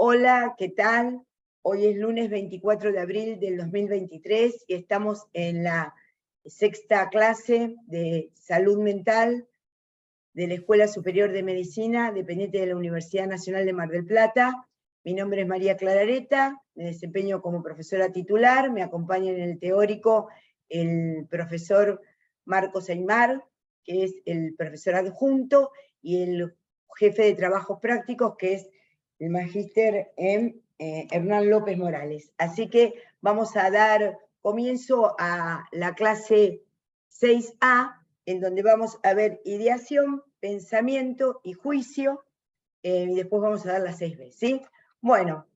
Hola, ¿qué tal? Hoy es lunes 24 de abril del 2023 y estamos en la sexta clase de salud mental de la Escuela Superior de Medicina, dependiente de la Universidad Nacional de Mar del Plata. Mi nombre es María Clara Areta, me desempeño como profesora titular, me acompaña en el teórico el profesor Marcos Aymar, que es el profesor adjunto, y el jefe de trabajos prácticos, que es el magíster Hernán López Morales. Así que vamos a dar comienzo a la clase 6A, en donde vamos a ver ideación, pensamiento y juicio, y después vamos a dar las 6B, ¿sí? Bueno,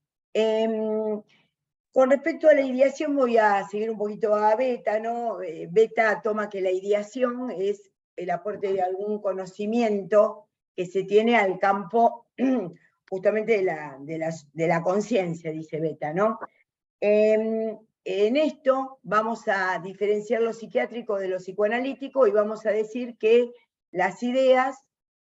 con respecto a la ideación voy a seguir un poquito a Beta, ¿no? Beta toma que la ideación es el aporte de algún conocimiento que se tiene al campo justamente de la conciencia, dice Beta, ¿no? En esto vamos a diferenciar lo psiquiátrico de lo psicoanalítico y vamos a decir que las ideas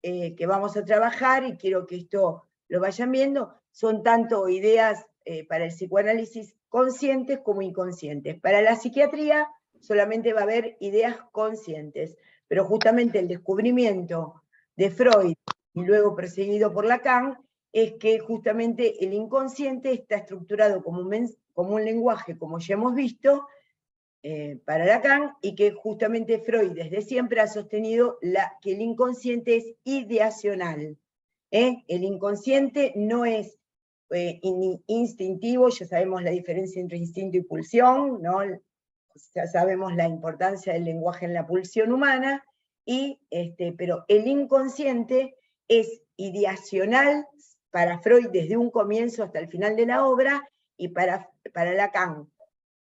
que vamos a trabajar, y quiero que esto lo vayan viendo, son tanto ideas para el psicoanálisis conscientes como inconscientes. Para la psiquiatría solamente va a haber ideas conscientes, pero justamente el descubrimiento de Freud y luego perseguido por Lacan es que justamente el inconsciente está estructurado como un lenguaje, como ya hemos visto, para Lacan, y que justamente Freud desde siempre ha sostenido que el inconsciente es ideacional. El inconsciente no es instintivo, ya sabemos la diferencia entre instinto y pulsión, ¿no? Ya sabemos la importancia del lenguaje en la pulsión humana, pero el inconsciente es ideacional para Freud desde un comienzo hasta el final de la obra, y para Lacan,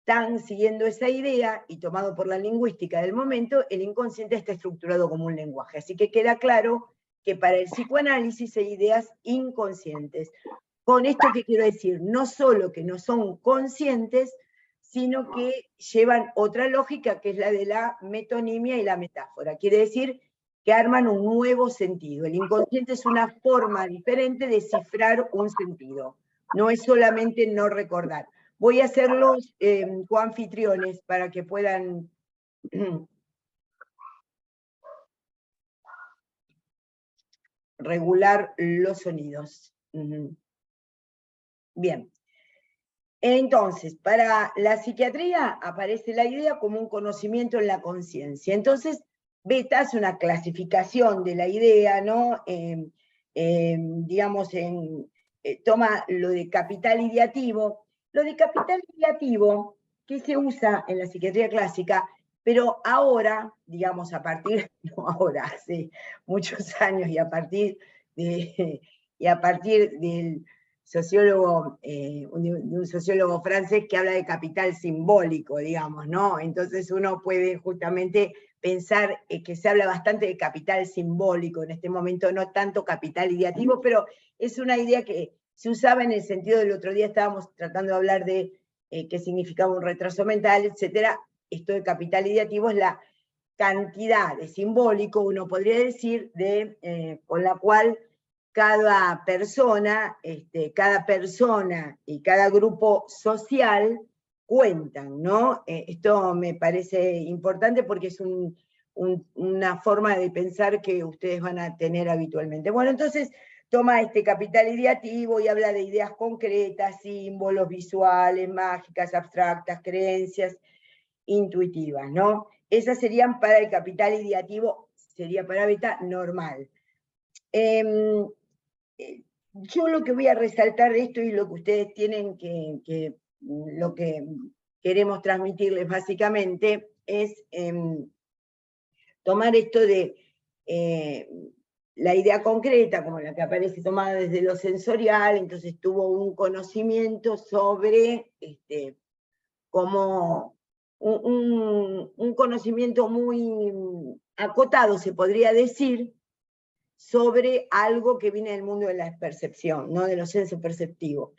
están siguiendo esa idea, y tomado por la lingüística del momento, el inconsciente está estructurado como un lenguaje. Así que queda claro que para el psicoanálisis hay ideas inconscientes. Con esto, ¿qué quiero decir? No solo que no son conscientes, sino que llevan otra lógica, que es la de la metonimia y la metáfora. Quiere decir que arman un nuevo sentido. El inconsciente es una forma diferente de cifrar un sentido. No es solamente no recordar. Voy a hacerlos coanfitriones para que puedan regular los sonidos. Bien. Entonces, para la psiquiatría aparece la idea como un conocimiento en la conciencia. Entonces, Beta es una clasificación de la idea, ¿no? Digamos, toma lo de capital ideativo. Lo de capital ideativo, que se usa en la psiquiatría clásica, pero ahora, digamos, no ahora, hace muchos años, y a partir del sociólogo, un sociólogo francés que habla de capital simbólico, digamos, ¿no? Entonces uno puede justamente pensar que se habla bastante de capital simbólico en este momento, no tanto capital ideativo, pero es una idea que se usaba en el sentido del otro día, estábamos tratando de hablar de qué significaba un retraso mental, etcétera. Esto de capital ideativo es la cantidad de simbólico, uno podría decir, con la cual cada persona y cada grupo social cuentan, ¿no? Esto me parece importante porque es una forma de pensar que ustedes van a tener habitualmente. Bueno, entonces toma este capital ideativo y habla de ideas concretas, símbolos visuales, mágicas, abstractas, creencias intuitivas, ¿no? Esas serían para el capital ideativo, sería para Beta normal. Yo lo que voy a resaltar de esto, y lo que ustedes tienen lo que queremos transmitirles básicamente, es tomar esto de la idea concreta, como la que aparece tomada desde lo sensorial. Entonces tuvo un conocimiento sobre, como un conocimiento muy acotado, se podría decir, sobre algo que viene del mundo de la percepción, ¿no? De los sensos perceptivos.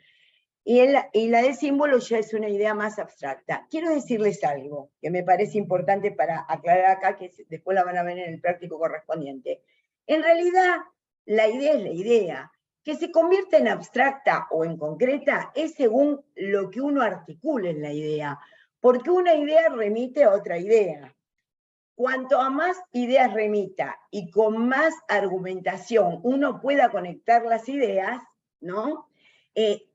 Y la de símbolos ya es una idea más abstracta. Quiero decirles algo que me parece importante para aclarar acá, que después la van a ver en el práctico correspondiente. En realidad, la idea es la idea. que se convierte en abstracta o en concreta es según lo que uno articule en la idea, porque una idea remite a otra idea. Cuanto a más ideas remita y con más argumentación uno pueda conectar las ideas, ¿no?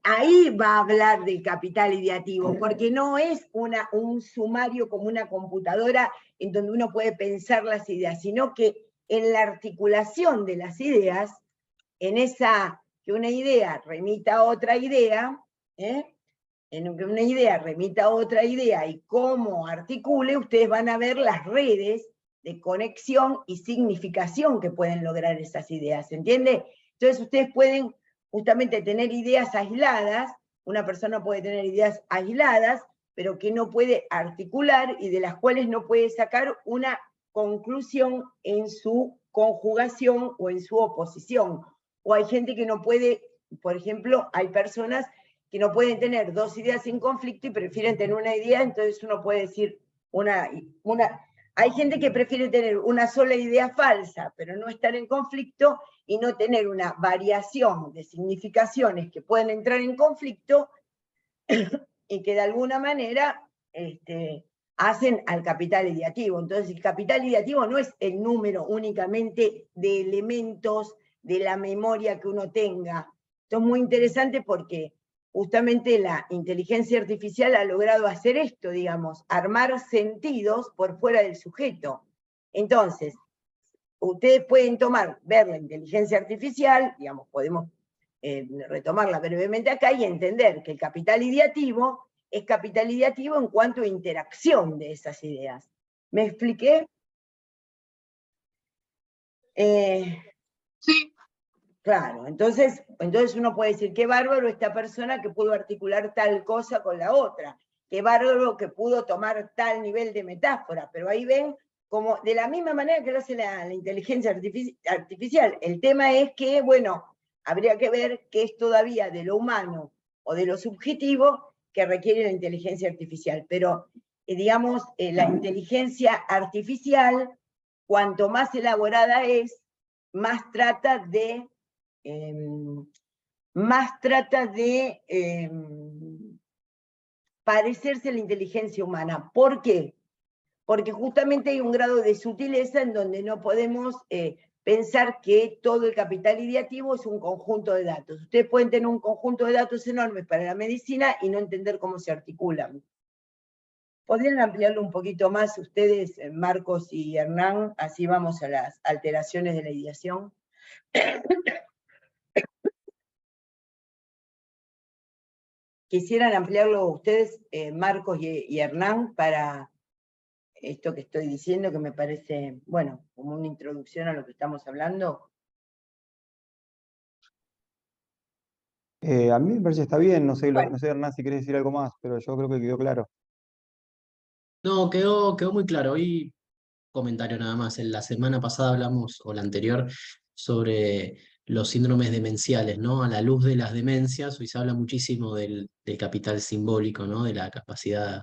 Ahí va a hablar del capital ideativo, porque no es un sumario como una computadora en donde uno puede pensar las ideas, sino que en la articulación de las ideas, en esa que una idea remita a otra idea, en que una idea remita a otra idea y cómo articule, ustedes van a ver las redes de conexión y significación que pueden lograr esas ideas, ¿se entiende? Entonces ustedes pueden justamente tener ideas aisladas, una persona puede tener ideas aisladas, pero que no puede articular y de las cuales no puede sacar una conclusión en su conjugación o en su oposición. O hay gente que no puede, por ejemplo, hay personas que no pueden tener dos ideas en conflicto y prefieren tener una idea, entonces uno puede decir hay gente que prefiere tener una sola idea falsa, pero no estar en conflicto y no tener una variación de significaciones que pueden entrar en conflicto y que de alguna manera hacen al capital ideativo. Entonces el capital ideativo no es el número únicamente de elementos de la memoria que uno tenga. Esto es muy interesante porque justamente la inteligencia artificial ha logrado hacer esto, digamos, armar sentidos por fuera del sujeto. Entonces, ustedes pueden ver la inteligencia artificial, digamos, podemos retomarla brevemente acá y entender que el capital ideativo es capital ideativo en cuanto a interacción de esas ideas. ¿Me expliqué? Sí. Claro, entonces uno puede decir, qué bárbaro esta persona que pudo articular tal cosa con la otra, qué bárbaro que pudo tomar tal nivel de metáfora, pero ahí ven como de la misma manera que lo hace la inteligencia artificial. El tema es que, bueno, habría que ver qué es todavía de lo humano o de lo subjetivo que requiere la inteligencia artificial, pero digamos, la inteligencia artificial, cuanto más elaborada es, más trata de parecerse a la inteligencia humana. ¿Por qué? Porque justamente hay un grado de sutileza en donde no podemos pensar que todo el capital ideativo es un conjunto de datos. Ustedes pueden tener un conjunto de datos enormes para la medicina y no entender cómo se articulan. ¿Podrían ampliarlo un poquito más ustedes, Marcos y Hernán? Así vamos a las alteraciones de la ideación. ¿Quisieran ampliarlo ustedes, Marcos y Hernán, para esto que estoy diciendo, que me parece, bueno, como una introducción a lo que estamos hablando? A mí me parece que está bien, no sé, Bueno, no sé, Hernán, si querés decir algo más, pero yo creo que quedó claro. No, quedó muy claro. Hoy, comentario nada más. En la semana pasada hablamos, o la anterior, sobre los síndromes demenciales, ¿no? A la luz de las demencias, hoy se habla muchísimo del capital simbólico, ¿no? De la capacidad,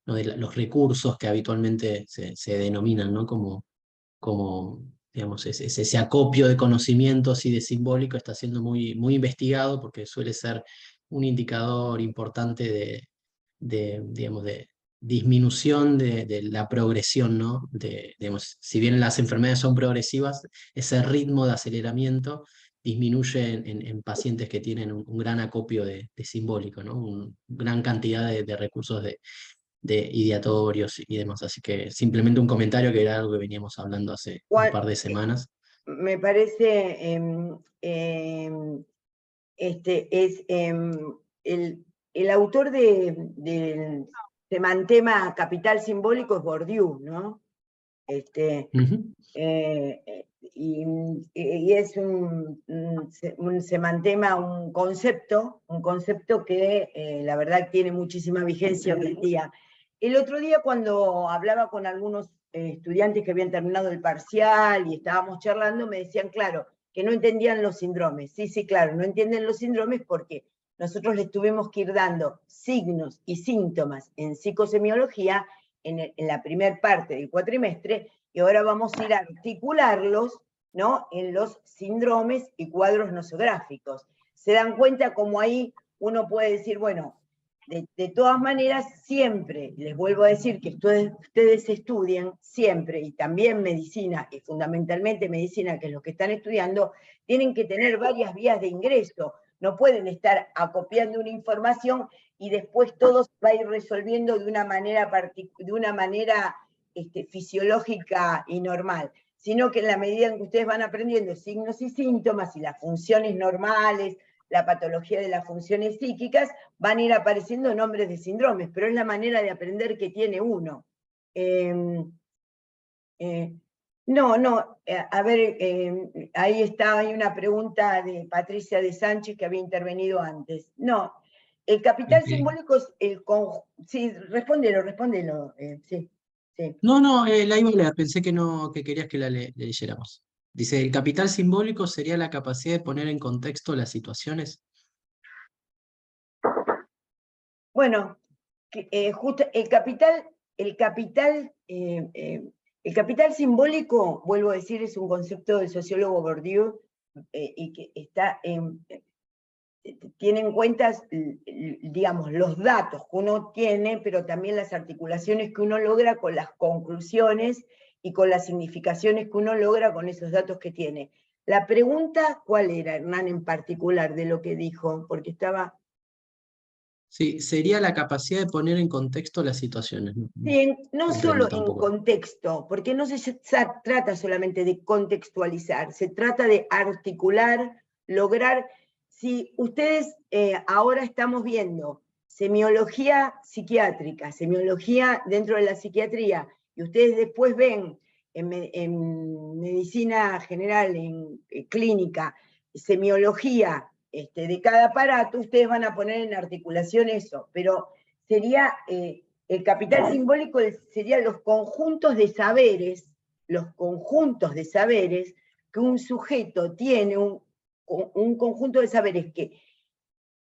¿no? Los recursos que habitualmente se denominan, ¿no? Como digamos, ese acopio de conocimientos y de simbólico está siendo muy investigado porque suele ser un indicador importante digamos, de disminución de la progresión, ¿no? Digamos, si bien las enfermedades son progresivas, ese ritmo de aceleramiento disminuye en pacientes que tienen un gran acopio de simbólico, ¿no? Una gran cantidad de recursos de ideatorios y demás. Así que simplemente un comentario que era algo que veníamos hablando hace un par de semanas. me parece, el autor del semantema capital simbólico es Bourdieu, ¿no? Ujú. Y es un semantema, un concepto que la verdad tiene muchísima vigencia hoy en día. El otro día cuando hablaba con algunos estudiantes que habían terminado el parcial y estábamos charlando, me decían, claro, que no entendían los síndromes. Sí, sí, claro, no entienden los síndromes porque nosotros les tuvimos que ir dando signos y síntomas en psicosemiología en la primera parte del cuatrimestre, y ahora vamos a ir a articularlos, ¿no? En los síndromes y cuadros nosográficos. Se dan cuenta como ahí uno puede decir, bueno, de todas maneras, siempre, les vuelvo a decir que ustedes estudien siempre, y también medicina, y fundamentalmente medicina, que es lo que están estudiando, tienen que tener varias vías de ingreso. No pueden estar acopiando una información y después todo se va a ir resolviendo de una manera fisiológica y normal, sino que en la medida en que ustedes van aprendiendo signos y síntomas y las funciones normales, la patología de las funciones psíquicas, van a ir apareciendo nombres de síndromes, pero es la manera de aprender que tiene uno. A ver, ahí está, hay una pregunta de Patricia de Sánchez que había intervenido antes. No, el capital simbólico es el conjunto. Sí, respóndelo, sí. No, la iba a leer, pensé que no, que querías que la leyéramos. Dice, ¿el capital simbólico sería la capacidad de poner en contexto las situaciones? Bueno, justo el capital simbólico, vuelvo a decir, es un concepto del sociólogo Bourdieu, y que tiene en cuenta, digamos, los datos que uno tiene, pero también las articulaciones que uno logra con las conclusiones y con las significaciones que uno logra con esos datos que tiene. La pregunta, ¿cuál era, Hernán, en particular, de lo que dijo? Porque estaba... Sí, sería la capacidad de poner en contexto las situaciones. Sí, no solo en tampoco. contexto, porque no se trata solamente de contextualizar, se trata de articular, lograr. Si ustedes ahora estamos viendo semiología psiquiátrica, semiología dentro de la psiquiatría, y ustedes después ven en medicina general, en clínica, semiología de cada aparato, ustedes van a poner en articulación eso, pero sería... el capital simbólico serían los conjuntos de saberes que un sujeto tiene, un conjunto de saberes que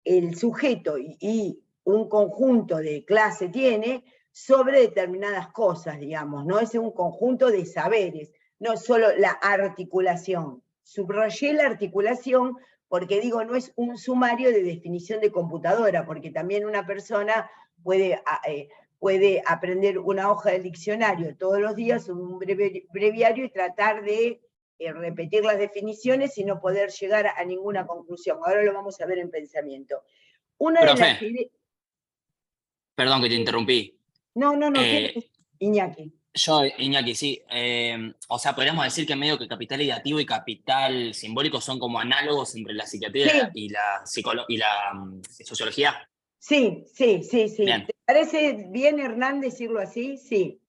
el sujeto y un conjunto de clase tiene sobre determinadas cosas, digamos, ¿no? Es un conjunto de saberes, no solo la articulación. Subrayé la articulación porque digo, no es un sumario de definición de computadora, porque también una persona puede aprender una hoja del diccionario todos los días, un breviario, y tratar de repetir las definiciones y no poder llegar a ninguna conclusión. Ahora lo vamos a ver en pensamiento. Perdón que te interrumpí. No, Iñaki. Iñaki, sí. O sea, podríamos decir que medio que capital ideativo y capital simbólico son como análogos entre la psiquiatría y la sociología. Sí. Bien. ¿Te parece bien, Hernán, decirlo así? Sí.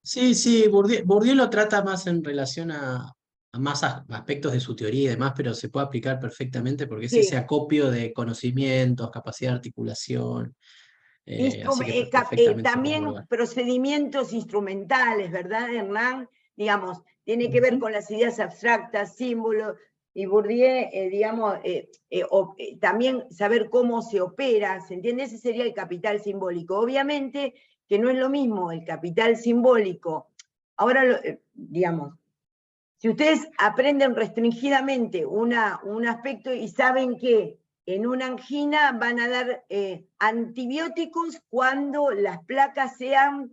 Sí, Bourdieu lo trata más en relación a más aspectos de su teoría y demás, pero se puede aplicar perfectamente porque es ese acopio de conocimientos, capacidad de articulación. También procedimientos instrumentales, ¿verdad, Hernán? Digamos, tiene que ver con las ideas abstractas, símbolos, y Bourdieu, también saber cómo se opera, ¿se entiende? Ese sería el capital simbólico. Obviamente que no es lo mismo el capital simbólico. Ahora, digamos, si ustedes aprenden restringidamente un aspecto y saben que en una angina van a dar antibióticos cuando las placas sean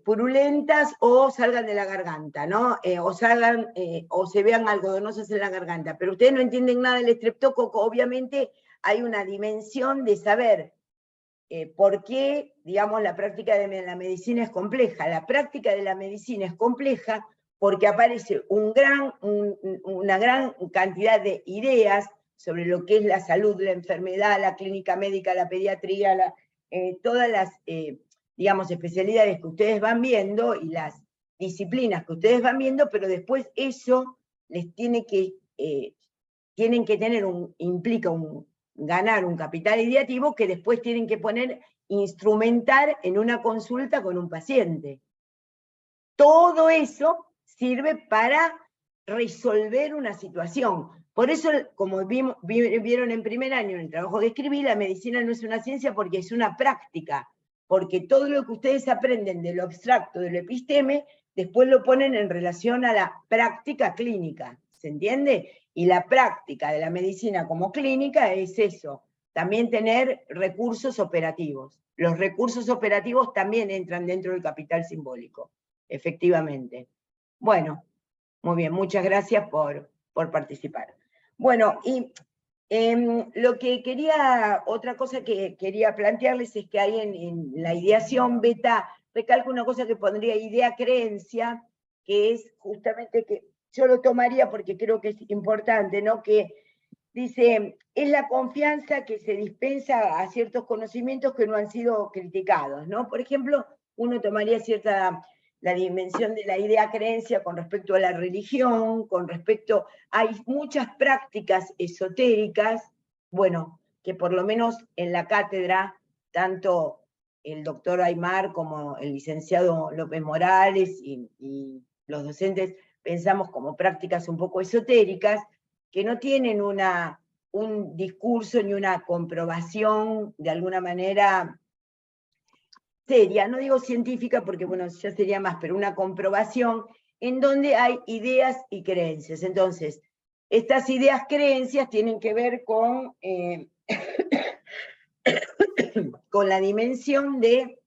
purulentas o salgan de la garganta, ¿no? O se vean algodonosas en la garganta. Pero ustedes no entienden nada del estreptococo. Obviamente hay una dimensión de saber por qué, digamos, la práctica de la medicina es compleja. La práctica de la medicina es compleja porque aparece una gran cantidad de ideas sobre lo que es la salud, la enfermedad, la clínica médica, la pediatría, todas las, digamos, especialidades que ustedes van viendo y las disciplinas que ustedes van viendo, pero después eso les tienen que tener implica ganar un capital ideativo que después tienen que instrumentar en una consulta con un paciente. Todo eso sirve para resolver una situación. Por eso, como vieron en primer año en el trabajo que escribí, la medicina no es una ciencia porque es una práctica, porque todo lo que ustedes aprenden de lo abstracto, de lo episteme, después lo ponen en relación a la práctica clínica, ¿se entiende? Y la práctica de la medicina como clínica es eso, también tener recursos operativos. Los recursos operativos también entran dentro del capital simbólico, efectivamente. Bueno, muy bien, muchas gracias por participar. Bueno, y lo que otra cosa que quería plantearles es que hay en la ideación beta, recalco una cosa que pondría idea-creencia, que es justamente que yo lo tomaría porque creo que es importante, ¿no? Que dice, es la confianza que se dispensa a ciertos conocimientos que no han sido criticados, ¿no? Por ejemplo, uno tomaría la dimensión de la idea-creencia con respecto a la religión, con respecto, hay muchas prácticas esotéricas, bueno, que por lo menos en la cátedra, tanto el doctor Aymar como el licenciado López Morales y los docentes pensamos como prácticas un poco esotéricas, que no tienen un discurso ni una comprobación de alguna manera seria, no digo científica porque bueno, ya sería más, pero una comprobación en donde hay ideas y creencias. Entonces, estas ideas, creencias tienen que ver con, con la dimensión de,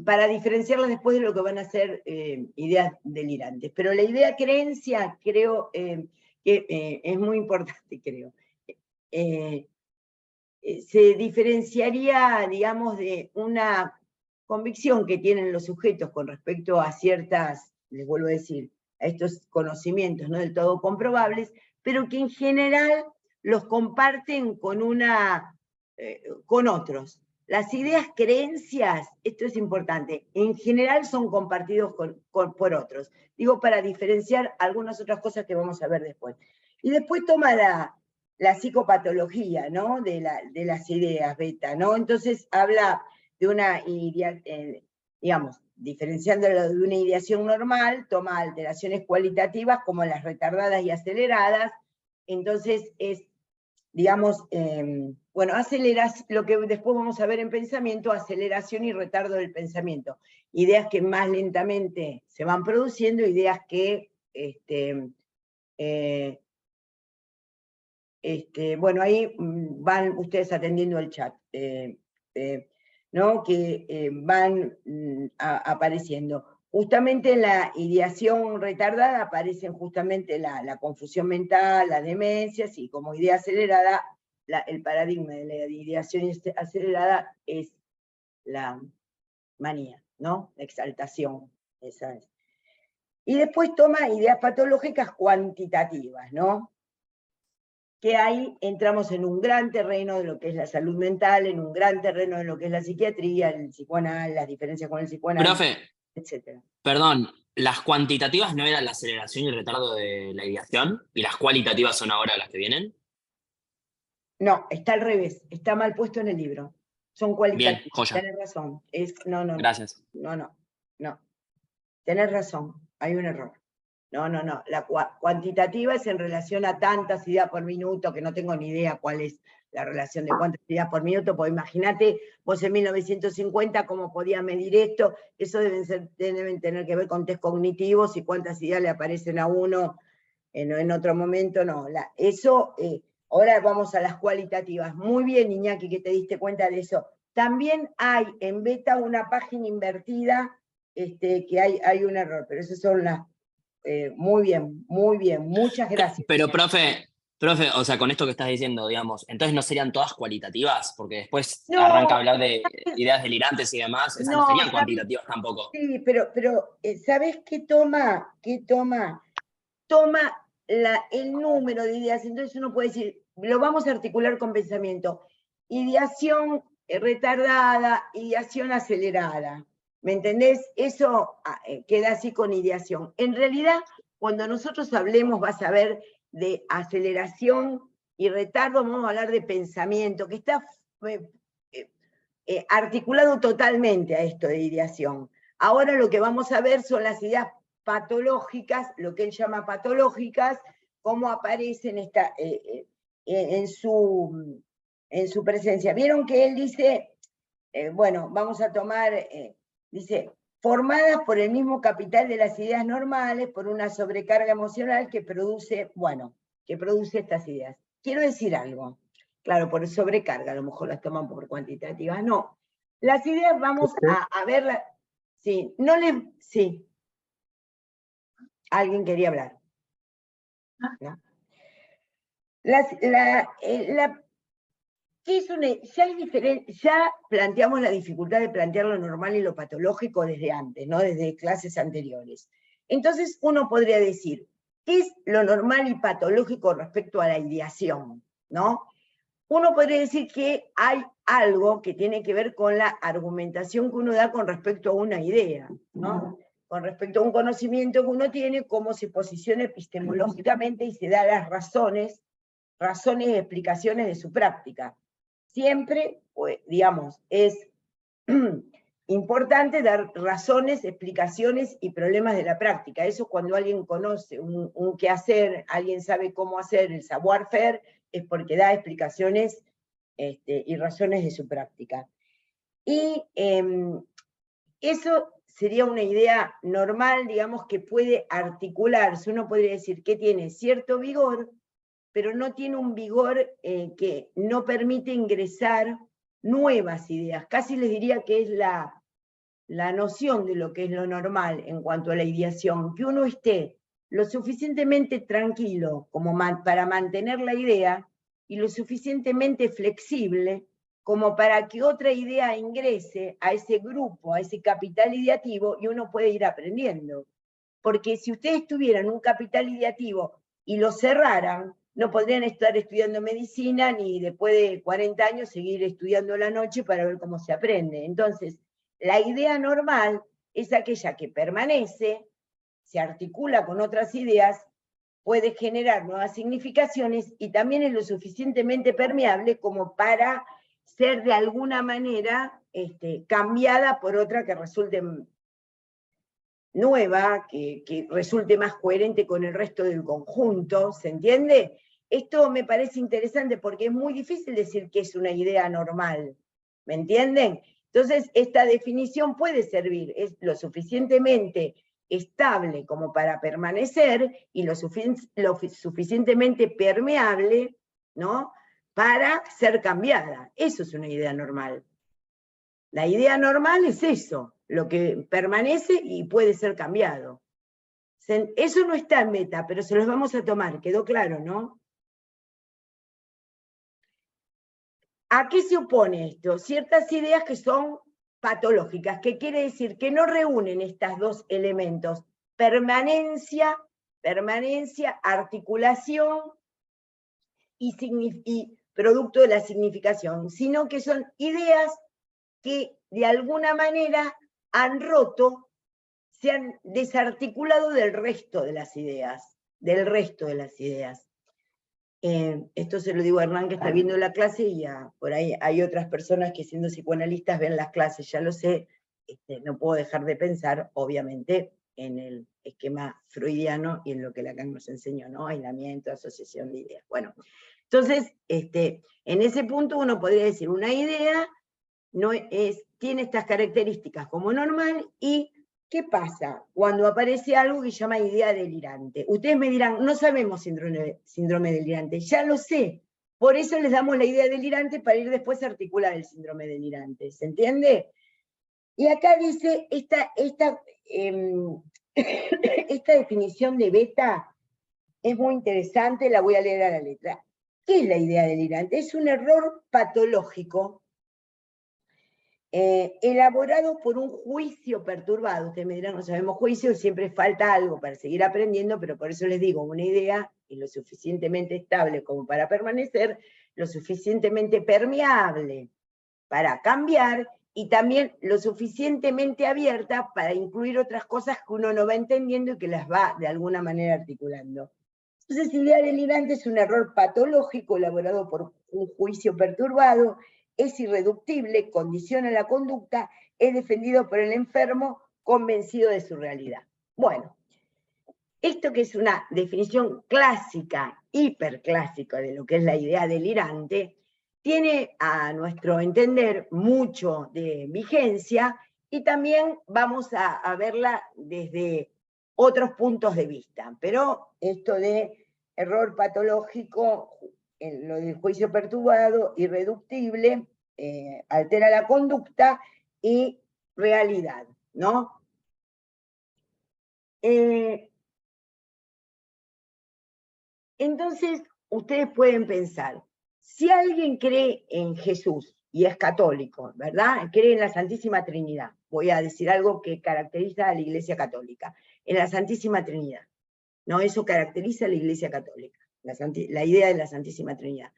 para diferenciarlas después de lo que van a ser ideas delirantes. Pero la idea creencia creo que es muy importante, creo. Se diferenciaría, digamos, de una convicción que tienen los sujetos con respecto a ciertas, les vuelvo a decir, a estos conocimientos no del todo comprobables, pero que en general los comparten con otros. Las ideas, creencias, esto es importante, en general son compartidos por otros. Digo, para diferenciar algunas otras cosas que vamos a ver después. Y después toma la psicopatología, ¿no? De las ideas beta, ¿no? Entonces habla de una idea, digamos, diferenciándolo de una ideación normal, toma alteraciones cualitativas como las retardadas y aceleradas, entonces es, digamos, bueno, lo que después vamos a ver en pensamiento, aceleración y retardo del pensamiento. Ideas que más lentamente se van produciendo, ideas que, bueno, ahí van ustedes atendiendo el chat, ¿no? Que van apareciendo. Justamente en la ideación retardada aparecen justamente la confusión mental, la demencia, y como idea acelerada, el paradigma de la ideación acelerada es la manía, ¿no? La exaltación, esa es. Y después toma ideas patológicas cuantitativas, ¿no? Que ahí entramos en un gran terreno de lo que es la salud mental, en un gran terreno de lo que es la psiquiatría, el psicoanálisis, las diferencias con el psicoanálisis, Profe, etc. perdón, ¿las cuantitativas no eran la aceleración y el retardo de la ideación? ¿Y las cualitativas son ahora las que vienen? No, está al revés, está mal puesto en el libro. Son cualitativas. Bien, joya. Tenés razón. No. Gracias. No. Tenés razón, hay un error. No. La cuantitativa es en relación a tantas ideas por minuto, que no tengo ni idea cuál es la relación de cuántas ideas por minuto, porque imagínate vos en 1950 cómo podías medir esto, eso deben tener que ver con test cognitivos y cuántas ideas le aparecen a uno en otro momento, no. Ahora vamos a las cualitativas. Muy bien, Iñaki, que te diste cuenta de eso. También hay en beta una página invertida, que hay un error, pero esas son las... muy bien, muchas gracias. Pero, profe, o sea, con esto que estás diciendo, digamos, entonces no serían todas cualitativas, porque después arranca a hablar de ideas delirantes y demás, esas no serían cuantitativas tampoco. Sí, pero ¿sabés qué toma? Toma el número de ideas, entonces uno puede decir, lo vamos a articular con pensamiento. Ideación retardada, ideación acelerada. ¿Me entendés? Eso queda así con ideación. En realidad, cuando nosotros hablemos, vas a ver de aceleración y retardo, vamos a hablar de pensamiento, que está articulado totalmente a esto de ideación. Ahora lo que vamos a ver son las ideas patológicas, lo que él llama patológicas, cómo aparecen en su presencia. Vieron que él dice bueno, vamos a tomar, dice, formadas por el mismo capital de las ideas normales, por una sobrecarga emocional que produce, bueno, que produce estas ideas. Quiero decir algo, claro, por sobrecarga, a lo mejor las toman por cuantitativas, no. Las ideas vamos a verlas, sí, no les, sí. Alguien quería hablar. ¿No? ¿Qué es ya es diferente, ya planteamos la dificultad de plantear lo normal y lo patológico desde antes, ¿no? Desde clases anteriores. Entonces uno podría decir, ¿qué es lo normal y patológico respecto a la ideación? ¿No? Uno podría decir que hay algo que tiene que ver con la argumentación que uno da con respecto a una idea, ¿no? Con respecto a un conocimiento que uno tiene, cómo se posiciona epistemológicamente y se da las razones y explicaciones de su práctica. Siempre, pues, digamos, es importante dar razones, explicaciones y problemas de la práctica. Eso cuando alguien conoce un qué hacer, alguien sabe cómo hacer el savoir-faire, es porque da explicaciones y razones de su práctica. Y eso sería una idea normal, digamos, que puede articularse. Uno podría decir que tiene cierto vigor, pero no tiene un vigor que no permite ingresar nuevas ideas. Casi les diría que es la noción de lo que es lo normal en cuanto a la ideación, que uno esté lo suficientemente tranquilo como para mantener la idea y lo suficientemente flexible como para que otra idea ingrese a ese grupo, a ese capital ideativo, y uno puede ir aprendiendo. Porque si ustedes tuvieran un capital ideativo y lo cerraran, no podrían estar estudiando medicina ni después de 40 años seguir estudiando la noche para ver cómo se aprende. Entonces, la idea normal es aquella que permanece, se articula con otras ideas, puede generar nuevas significaciones y también es lo suficientemente permeable como para ser de alguna manera cambiada por otra que resulte nueva, que resulte más coherente con el resto del conjunto, ¿se entiende? Esto me parece interesante porque es muy difícil decir que es una idea normal, ¿me entienden? Entonces, esta definición puede servir, es lo suficientemente estable como para permanecer y lo suficientemente permeable, ¿no?, para ser cambiada. Eso es una idea normal. La idea normal es eso, lo que permanece y puede ser cambiado. Eso no está en meta, pero se los vamos a tomar, quedó claro, ¿no? ¿A qué se opone esto? Ciertas ideas que son patológicas, que quiere decir que no reúnen estos dos elementos, permanencia, articulación y producto de la significación, sino que son ideas que de alguna manera han roto, se han desarticulado del resto de las ideas, Esto se lo digo a Hernán que está viendo la clase y por ahí hay otras personas que siendo psicoanalistas ven las clases, ya lo sé, no puedo dejar de pensar, obviamente, en el esquema freudiano y en lo que Lacan nos enseñó, ¿no? Aislamiento, asociación de ideas. Bueno, entonces, en ese punto uno podría decir, una idea tiene estas características como normal, y ¿qué pasa cuando aparece algo que se llama idea delirante? Ustedes me dirán, no sabemos síndrome delirante, ya lo sé, por eso les damos la idea delirante para ir después a articular el síndrome delirante, ¿se entiende? Y acá dice, esta definición de Beta es muy interesante, la voy a leer a la letra. ¿Qué es la idea delirante? Es un error patológico elaborado por un juicio perturbado. Ustedes me dirán, no sabemos juicio, siempre falta algo para seguir aprendiendo, pero por eso les digo, una idea es lo suficientemente estable como para permanecer, lo suficientemente permeable para cambiar, y también lo suficientemente abierta para incluir otras cosas que uno no va entendiendo y que las va de alguna manera articulando. Entonces, idea delirante es un error patológico elaborado por un juicio perturbado, es irreductible, condiciona la conducta, es defendido por el enfermo convencido de su realidad. Bueno, esto que es una definición clásica, hiperclásica de lo que es la idea delirante, tiene, a nuestro entender, mucho de vigencia, y también vamos a verla desde otros puntos de vista. Pero esto de error patológico, lo del juicio perturbado, irreductible, altera la conducta y realidad, ¿no? Entonces, ustedes pueden pensar, si alguien cree en Jesús y es católico, ¿verdad? Cree en la Santísima Trinidad. Voy a decir algo que caracteriza a la Iglesia Católica. En la Santísima Trinidad. No, eso caracteriza a la Iglesia Católica. La idea de la Santísima Trinidad.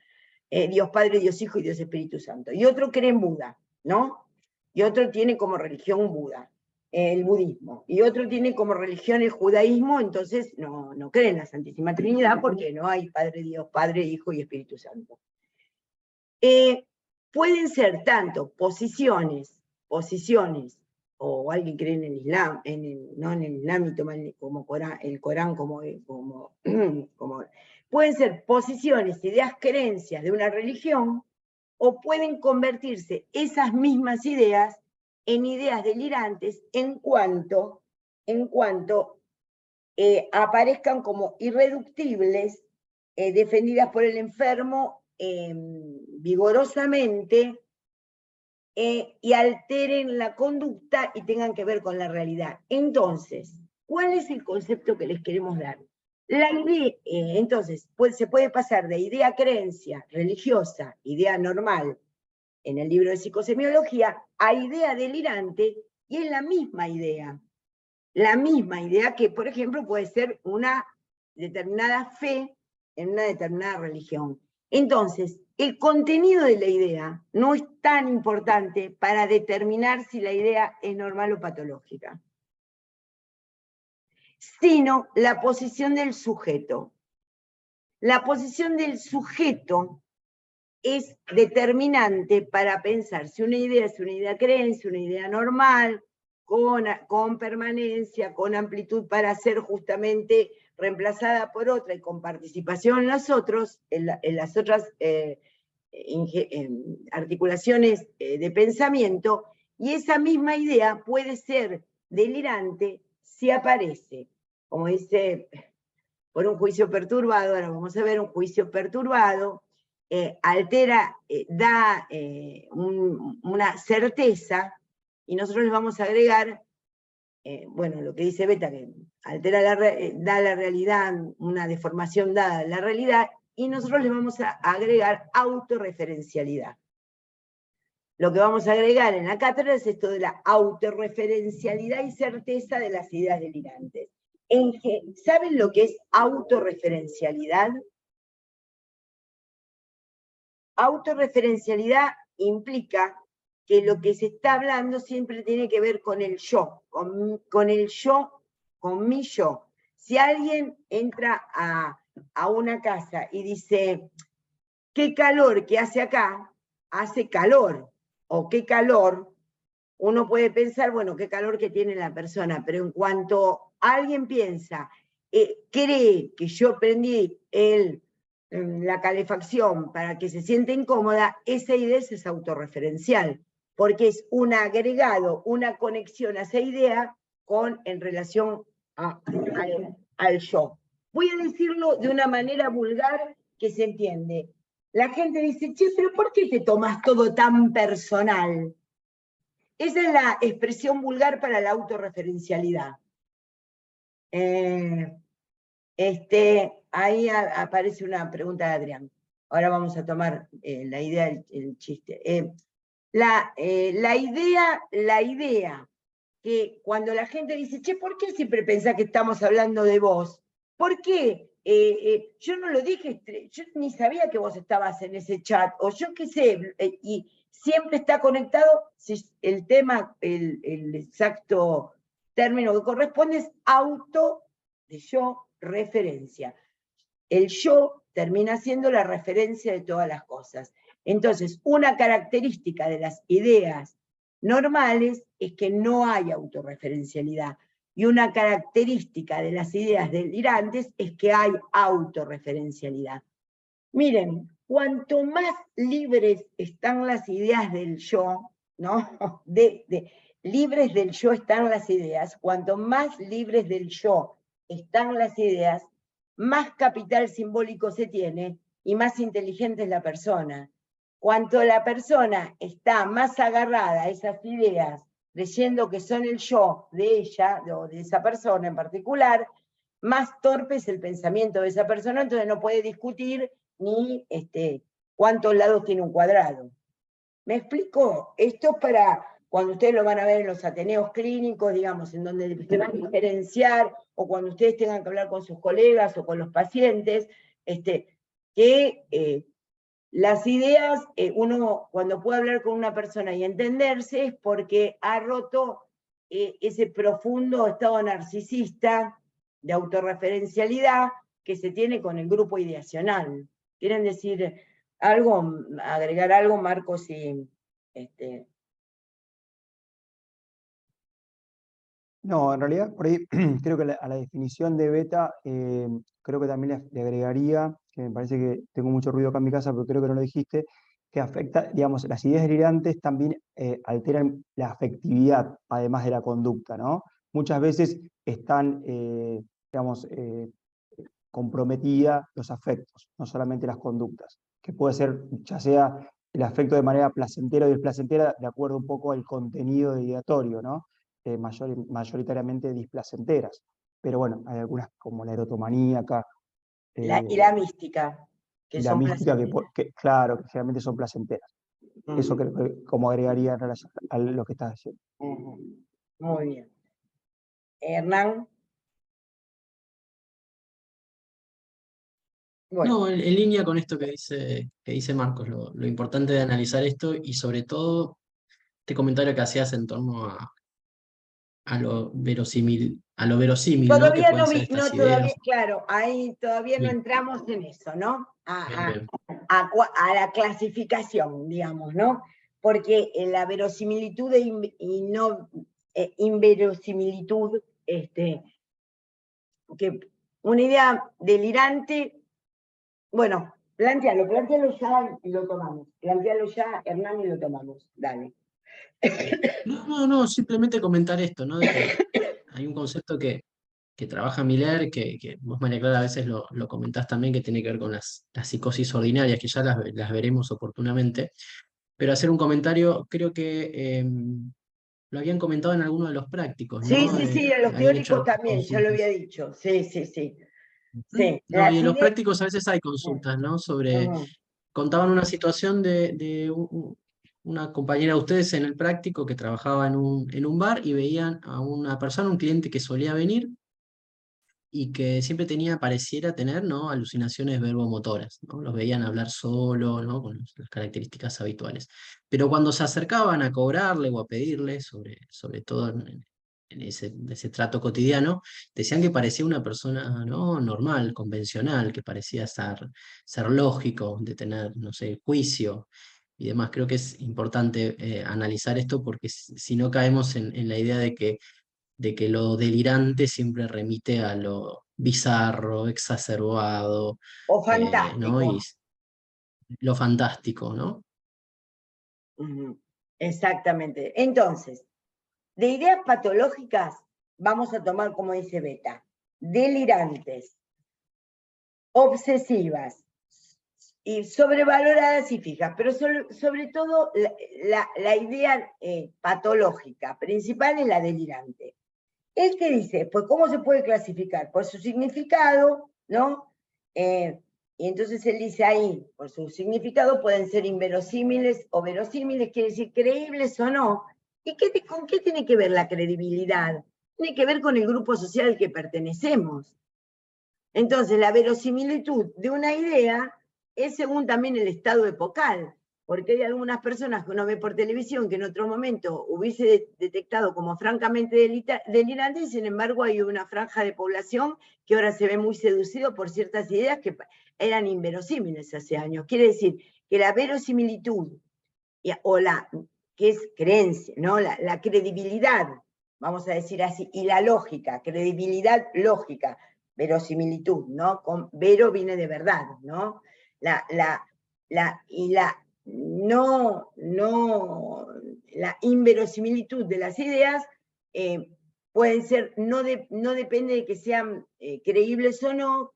Dios Padre, Dios Hijo y Dios Espíritu Santo. Y otro cree en Buda, ¿no? Y otro tiene como religión Buda, el budismo. Y otro tiene como religión el judaísmo, entonces no cree en la Santísima Trinidad porque no hay Padre Dios, Padre, Hijo y Espíritu Santo. Pueden ser tanto posiciones, o alguien cree en el Islam, no en el Islam y toma como el Corán como pueden ser posiciones, ideas, creencias de una religión, o pueden convertirse esas mismas ideas en ideas delirantes en cuanto aparezcan como irreductibles, defendidas por el enfermo vigorosamente, y alteren la conducta y tengan que ver con la realidad. Entonces, ¿cuál es el concepto que les queremos dar? La idea, entonces, se puede pasar de idea creencia religiosa, idea normal, en el libro de psicosemiología, a idea delirante, y es la misma idea que, por ejemplo, puede ser una determinada fe en una determinada religión. Entonces, el contenido de la idea no es tan importante para determinar si la idea es normal o patológica, sino la posición del sujeto. La posición del sujeto es determinante para pensar si una idea es una idea creencia, una idea normal, con permanencia, con amplitud para ser justamente reemplazada por otra y con participación en las otras articulaciones de pensamiento, y esa misma idea puede ser delirante si aparece, como dice, por un juicio perturbado. Ahora vamos a ver un juicio perturbado, altera, da una certeza, y nosotros les vamos a agregar, bueno, lo que dice Beta, que altera da la realidad, una deformación dada de la realidad, y nosotros les vamos a agregar autorreferencialidad. Lo que vamos a agregar en la cátedra es esto de la autorreferencialidad y certeza de las ideas delirantes. ¿Saben lo que es autorreferencialidad? Autorreferencialidad implica que lo que se está hablando siempre tiene que ver con el yo, con el yo, con mi yo. Si alguien entra a una casa y dice, qué calor que hace acá, hace calor, o qué calor, uno puede pensar, bueno, qué calor que tiene la persona, pero en cuanto alguien piensa, cree que yo prendí la calefacción para que se sienta incómoda, esa idea es autorreferencial, porque es un agregado, una conexión a esa idea en relación al yo. Voy a decirlo de una manera vulgar que se entiende. La gente dice, che, pero ¿por qué te tomas todo tan personal? Esa es la expresión vulgar para la autorreferencialidad. Ahí aparece una pregunta de Adrián. Ahora vamos a tomar la idea, el chiste. La idea que cuando la gente dice, che, ¿por qué siempre pensás que estamos hablando de vos? ¿Por qué? Yo no lo dije, yo ni sabía que vos estabas en ese chat, o yo qué sé, y siempre está conectado, si el tema, el exacto término que corresponde es auto de yo referencia. El yo termina siendo la referencia de todas las cosas. Entonces, una característica de las ideas normales es que no hay autorreferencialidad. Y una característica de las ideas delirantes es que hay autorreferencialidad. Miren, cuanto más libres están las ideas del yo, ¿no? Libres del yo están las ideas, cuanto más libres del yo están las ideas, más capital simbólico se tiene y más inteligente es la persona. Cuanto la persona está más agarrada a esas ideas, creyendo que son el yo de ella, o de esa persona en particular, más torpe es el pensamiento de esa persona, entonces no puede discutir ni cuántos lados tiene un cuadrado. ¿Me explico? Esto es para cuando ustedes lo van a ver en los ateneos clínicos, digamos, en donde se van a diferenciar, o cuando ustedes tengan que hablar con sus colegas o con los pacientes, que las ideas, uno cuando puede hablar con una persona y entenderse es porque ha roto ese profundo estado narcisista de autorreferencialidad que se tiene con el grupo ideacional. ¿Quieren decir algo, agregar algo, Marcos? Y, No, en realidad, por ahí creo que a la definición de beta, creo que también le agregaría, que me parece que tengo mucho ruido acá en mi casa, pero creo que no lo dijiste, que afecta, digamos, las ideas delirantes también alteran la afectividad, además de la conducta, ¿no? Muchas veces están, digamos, comprometidas los afectos, no solamente las conductas, que puede ser, ya sea el afecto de manera placentera o desplacentera, de acuerdo un poco al contenido ideatorio, ¿no? Mayoritariamente displacenteras. Pero bueno, hay algunas como la erotomaníaca y la mística, que y la son mística placenteras. claro, que generalmente son placenteras. Eso creo que como agregaría en relación a lo que estás diciendo. Muy bien. Hernán. Bueno. No, en línea con esto que dice Marcos, lo importante de analizar esto y sobre todo este comentario que hacías en torno a lo verosímil, ¿no? Que Todavía pueden ser estas todavía, ideas. claro, ahí todavía no Bien, entramos en eso, ¿no? bien, bien. A la clasificación, digamos, ¿no? Porque la verosimilitud y no inverosimilitud, que una idea delirante, bueno, plantealo ya y lo tomamos. Plantealo ya, Hernán, y lo tomamos. Dale. No, simplemente comentar esto, ¿no? De que hay un concepto que trabaja Miller, que vos, María Clara, a veces lo comentás también, que tiene que ver con las psicosis ordinarias, que ya las veremos oportunamente. Pero hacer un comentario, creo que lo habían comentado en alguno de los prácticos, Sí, ¿no? sí, a los Habían hecho teóricos algunas también, ya lo había consultas. dicho. Sí. Ujú. Sí, No, y las en los ideas. prácticos a veces hay consultas, ¿no? Ujú. Contaban una situación de una compañera de ustedes en el práctico que trabajaba en un bar y veían a una persona, un cliente que solía venir y que siempre pareciera tener, ¿no? Alucinaciones verbomotoras, ¿no? Los veían hablar solo, ¿no? Con las características habituales. Pero cuando se acercaban a cobrarle o a pedirle, sobre todo en ese trato cotidiano, decían que parecía una persona, ¿no? Normal, convencional, que parecía ser lógico, de tener, no sé, juicio y demás. Creo que es importante analizar esto porque si no caemos en la idea de que lo delirante siempre remite a lo bizarro, exacerbado, O ¿no? fantástico. Y lo fantástico, ¿no? Ujú. Exactamente. Entonces, de ideas patológicas vamos a tomar, como dice Beta, delirantes, obsesivas y sobrevaloradas y fijas, pero sobre todo la idea patológica principal es la delirante. El que dice, pues, ¿cómo se puede clasificar? Por su significado, ¿no? Y entonces él dice ahí, por su significado pueden ser inverosímiles o verosímiles, quiere decir creíbles o no. ¿Y con qué tiene que ver la credibilidad? Tiene que ver con el grupo social al que pertenecemos. Entonces, la verosimilitud de una idea es según también el estado epocal, porque hay algunas personas que uno ve por televisión que en otro momento hubiese detectado como francamente delirantes, y sin embargo hay una franja de población que ahora se ve muy seducido por ciertas ideas que eran inverosímiles hace años. Quiere decir que la verosimilitud, o que es creencia, ¿no? La credibilidad, vamos a decir así, y la lógica, credibilidad lógica, verosimilitud, ¿no? Vero viene de verdad, ¿no? la inverosimilitud de las ideas pueden ser, no depende de que sean creíbles o no,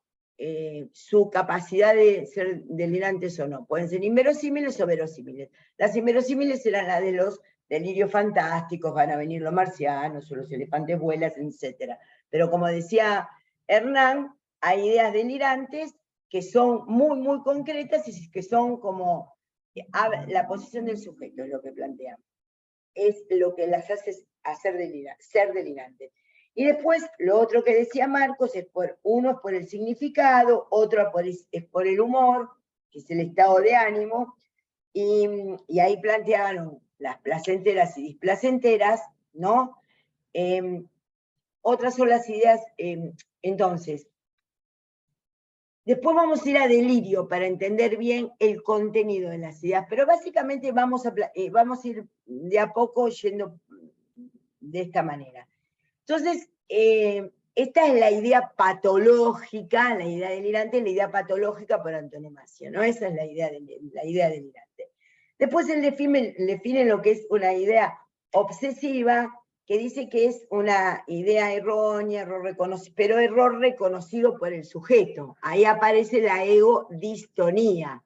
su capacidad de ser delirantes o no. Pueden ser inverosímiles o verosímiles. Las inverosímiles serán las de los delirios fantásticos, van a venir los marcianos, o los elefantes vuelan, etc. Pero como decía Hernán, hay ideas delirantes que son muy, muy concretas y que son como la posición del sujeto, es lo que planteamos. Es lo que las hace ser delirantes. Y después, lo otro que decía Marcos, uno es por el significado, otro es por el humor, que es el estado de ánimo, y ahí plantearon las placenteras y displacenteras, ¿no? Otras son las ideas, entonces, después vamos a ir a delirio para entender bien el contenido de las ideas, pero básicamente vamos a ir de a poco yendo de esta manera. Entonces, esta es la idea patológica, la idea delirante, la idea patológica por antonomasia, ¿no? Esa es la idea delirante. Después él define lo que es una idea obsesiva, que dice que es una idea errónea, pero error reconocido por el sujeto. Ahí aparece la ego-distonía.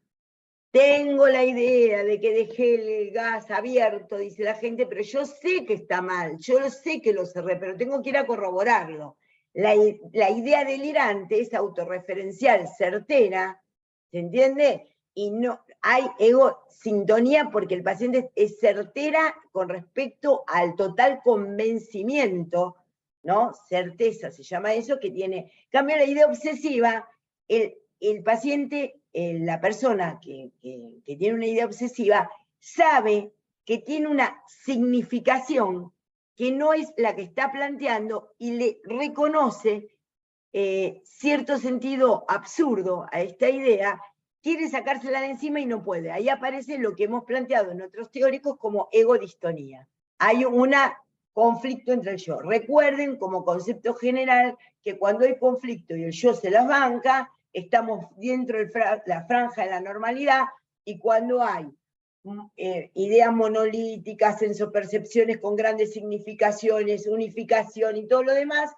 Tengo la idea de que dejé el gas abierto, dice la gente, pero yo sé que está mal, yo lo sé que lo cerré, pero tengo que ir a corroborarlo. La idea delirante es autorreferencial, certera, ¿se entiende? Y no hay ego-sintonía porque el paciente es certera con respecto al total convencimiento, ¿no? Certeza se llama eso, que tiene. En cambio, la idea obsesiva, el paciente, la persona que tiene una idea obsesiva, sabe que tiene una significación que no es la que está planteando y le reconoce cierto sentido absurdo a esta idea, quiere sacársela de encima y no puede. Ahí aparece lo que hemos planteado en otros teóricos como ego-distonía. Hay un conflicto entre el yo. Recuerden, como concepto general, que cuando hay conflicto y el yo se las banca, estamos dentro de la franja de la normalidad, y cuando hay ideas monolíticas, sensopercepciones con grandes significaciones, unificación y todo lo demás,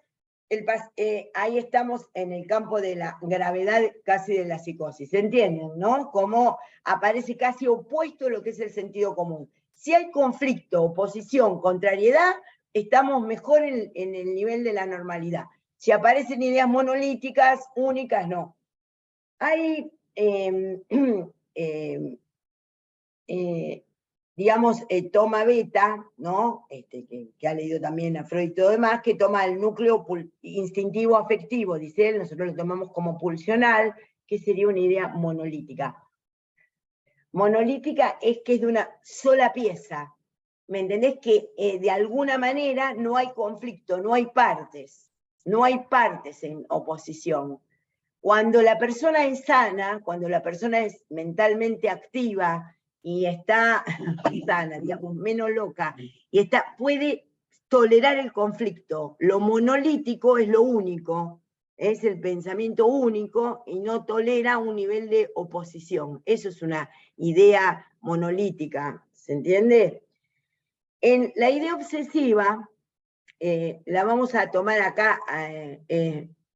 ahí estamos en el campo de la gravedad casi de la psicosis. ¿Se entienden, no? Como aparece casi opuesto a lo que es el sentido común. Si hay conflicto, oposición, contrariedad, estamos mejor en el nivel de la normalidad. Si aparecen ideas monolíticas, únicas, no. Hay, digamos, toma beta, ¿no? Que ha leído también a Freud y todo demás, que toma el núcleo instintivo afectivo, dice él, nosotros lo tomamos como pulsional, que sería una idea monolítica. Monolítica es que es de una sola pieza, ¿me entendés? Que de alguna manera no hay conflicto, no hay partes en oposición. Cuando la persona es sana, cuando la persona es mentalmente activa y está sana, digamos, menos loca, y puede tolerar el conflicto. Lo monolítico es lo único, es el pensamiento único y no tolera un nivel de oposición. Eso es una idea monolítica, ¿se entiende? En la idea obsesiva, la vamos a tomar acá,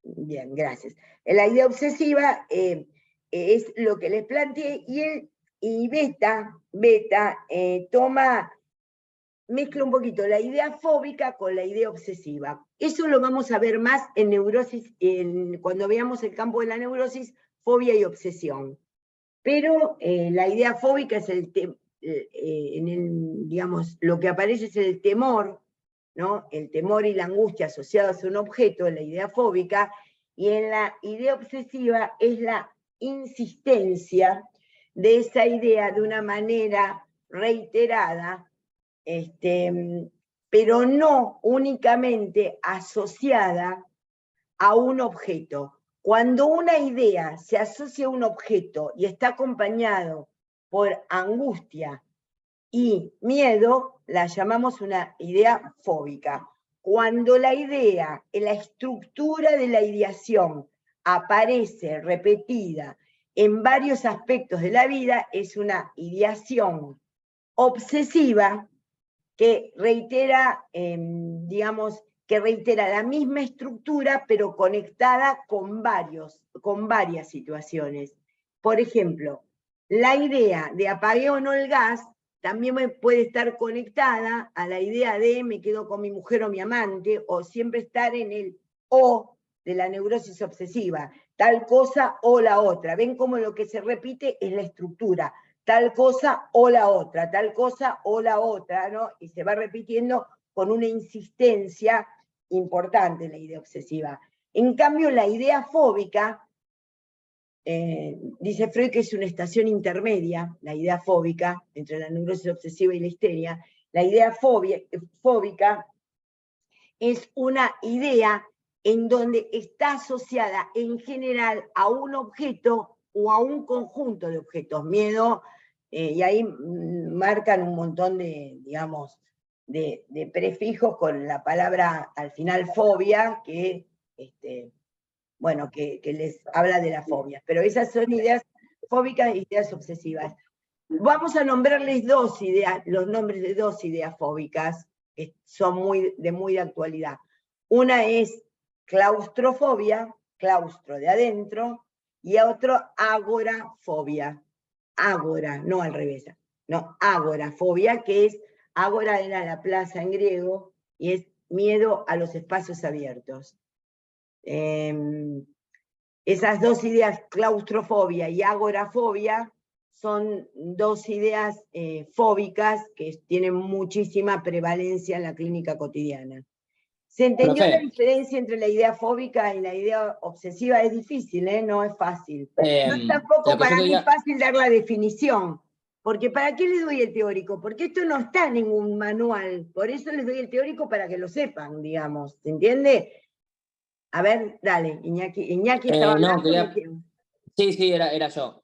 bien, gracias. La idea obsesiva es lo que les planteé, y Beta mezcla un poquito la idea fóbica con la idea obsesiva. Eso lo vamos a ver más en neurosis, cuando veamos el campo de la neurosis, fobia y obsesión. Pero la idea fóbica es digamos, lo que aparece es el temor, ¿no? El temor y la angustia asociados a un objeto, en la idea fóbica, y en la idea obsesiva es la insistencia de esa idea de una manera reiterada, pero no únicamente asociada a un objeto. Cuando una idea se asocia a un objeto y está acompañado por angustia y miedo, la llamamos una idea fóbica. Cuando la idea, en la estructura de la ideación, aparece repetida en varios aspectos de la vida, es una ideación obsesiva que reitera, digamos, que reitera la misma estructura, pero conectada con varias situaciones. Por ejemplo, la idea de apagué o no el gas también puede estar conectada a la idea de me quedo con mi mujer o mi amante, o siempre estar en el o de la neurosis obsesiva, tal cosa o la otra. Ven cómo lo que se repite es la estructura, tal cosa o la otra, tal cosa o la otra, ¿no? Y se va repitiendo con una insistencia importante la idea obsesiva. En cambio, la idea fóbica, dice Freud que es una estación intermedia, la idea fóbica, entre la neurosis obsesiva y la histeria. La idea fóbica es una idea en donde está asociada en general a un objeto o a un conjunto de objetos. Miedo, y ahí marcan un montón de, digamos, de prefijos con la palabra al final fobia, que bueno, que les habla de las fobias, pero esas son ideas fóbicas e ideas obsesivas. Vamos a nombrarles los nombres de dos ideas fóbicas, que son de muy de actualidad. Una es claustrofobia, claustro de adentro, y otro agorafobia. Ágora, no al revés, no, agorafobia, que es, ágora era la plaza en griego, y es miedo a los espacios abiertos. Esas dos ideas, claustrofobia y agorafobia, son dos ideas fóbicas que tienen muchísima prevalencia en la clínica cotidiana. ¿Se entendió la diferencia entre la idea fóbica y la idea obsesiva? Es difícil, no es fácil. No es tampoco para mí fácil dar la definición, porque ¿para qué les doy el teórico? Porque esto no está en ningún manual, por eso les doy el teórico para que lo sepan, digamos, ¿se entiende? A ver, dale, Iñaki estaba hablando. Sí, era yo.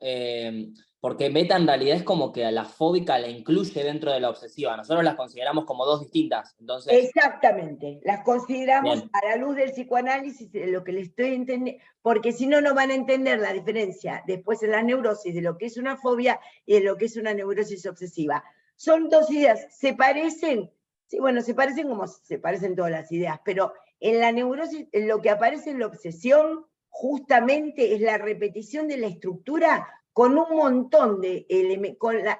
Porque beta en realidad es como que a la fóbica la incluye dentro de la obsesiva. Nosotros las consideramos como dos distintas. Entonces... Exactamente, las consideramos bien, a la luz del psicoanálisis, de lo que le estoy entendiendo, porque si no, no van a entender la diferencia después en la neurosis de lo que es una fobia y de lo que es una neurosis obsesiva. Son dos ideas, ¿se parecen? Sí, bueno, se parecen como se parecen todas las ideas, pero en la neurosis, en lo que aparece en la obsesión, justamente es la repetición de la estructura con un montón de elementos,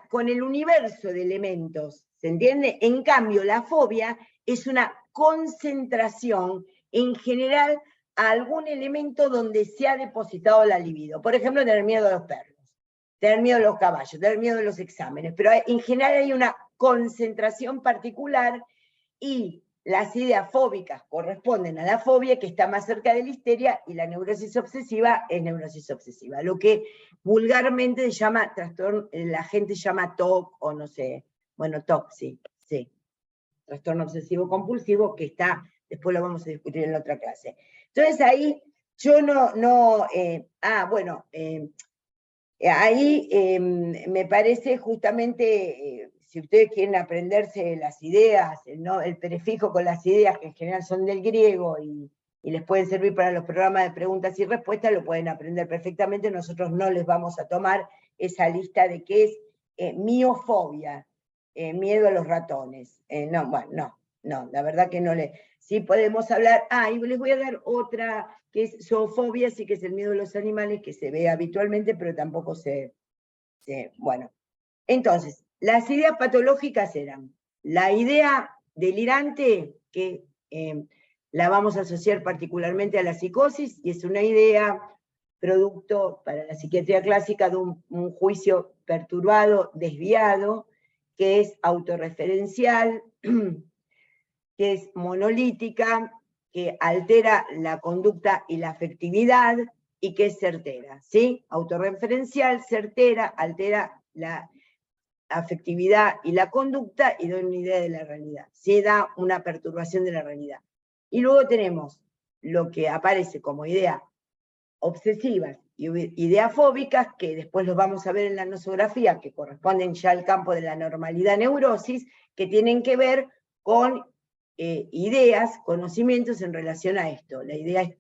con el universo de elementos, ¿se entiende? En cambio, la fobia es una concentración, en general, a algún elemento donde se ha depositado la libido. Por ejemplo, tener miedo a los perros, tener miedo a los caballos, tener miedo a los exámenes, pero en general hay una concentración particular y las ideas fóbicas corresponden a la fobia, que está más cerca de la histeria, y la neurosis obsesiva es neurosis obsesiva. Lo que vulgarmente se llama trastorno, la gente llama TOC, o no sé, bueno, TOC, sí, trastorno obsesivo compulsivo, que está, después lo vamos a discutir en la otra clase. Entonces ahí yo ahí me parece justamente, si ustedes quieren aprenderse las ideas, el prefijo con las ideas, que en general son del griego, y les pueden servir para los programas de preguntas y respuestas, lo pueden aprender perfectamente. Nosotros no les vamos a tomar esa lista de qué es miofobia, miedo a los ratones. No, la verdad que no sí podemos hablar, y les voy a dar otra, que es zoofobia, sí que es el miedo a los animales, que se ve habitualmente, pero tampoco bueno. Entonces, las ideas patológicas eran la idea delirante, que la vamos a asociar particularmente a la psicosis, y es una idea producto para la psiquiatría clásica de un juicio perturbado, desviado, que es autorreferencial, que es monolítica, que altera la conducta y la afectividad, y que es certera, ¿sí? Autorreferencial, certera, altera la afectividad y la conducta, y da una idea de la realidad. Se da una perturbación de la realidad. Y luego tenemos lo que aparece como idea obsesivas y ideas fóbicas, que después los vamos a ver en la nosografía, que corresponden ya al campo de la normalidad neurosis, que tienen que ver con ideas, conocimientos en relación a esto. La idea es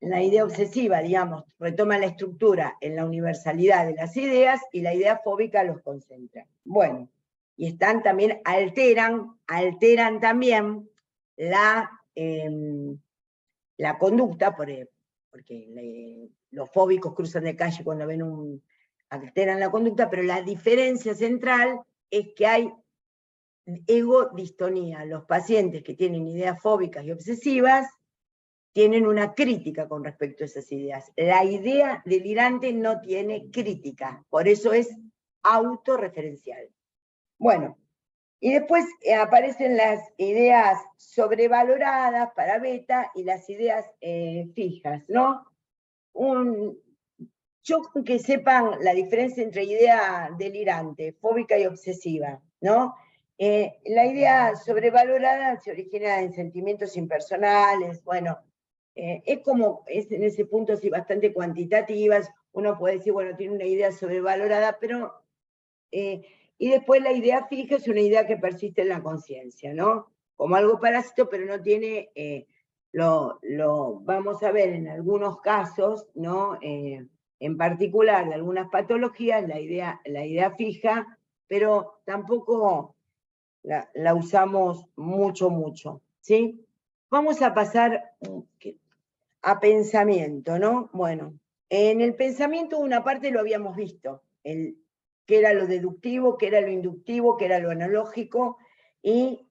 la idea obsesiva, digamos, retoma la estructura en la universalidad de las ideas, y la idea fóbica los concentra. Bueno, y están también, alteran también la conducta, porque los fóbicos cruzan de calle cuando ven alteran la conducta, pero la diferencia central es que hay egodistonía. Los pacientes que tienen ideas fóbicas y obsesivas tienen una crítica con respecto a esas ideas. La idea delirante no tiene crítica, por eso es autorreferencial. Bueno, y después aparecen las ideas sobrevaloradas para beta y las ideas fijas, ¿no? Yo con que sepan la diferencia entre idea delirante, fóbica y obsesiva, ¿no? La idea sobrevalorada se origina en sentimientos impersonales, bueno, es en ese punto sí bastante cuantitativas, uno puede decir, bueno, tiene una idea sobrevalorada, pero, y después la idea fija es una idea que persiste en la conciencia, ¿no? Como algo parásito, pero no tiene, lo vamos a ver en algunos casos, ¿no? En particular de algunas patologías, la idea fija, pero tampoco la usamos mucho, ¿sí? Vamos a pasar a pensamiento, ¿no? Bueno, en el pensamiento una parte lo habíamos visto, qué era lo deductivo, qué era lo inductivo, qué era lo analógico, y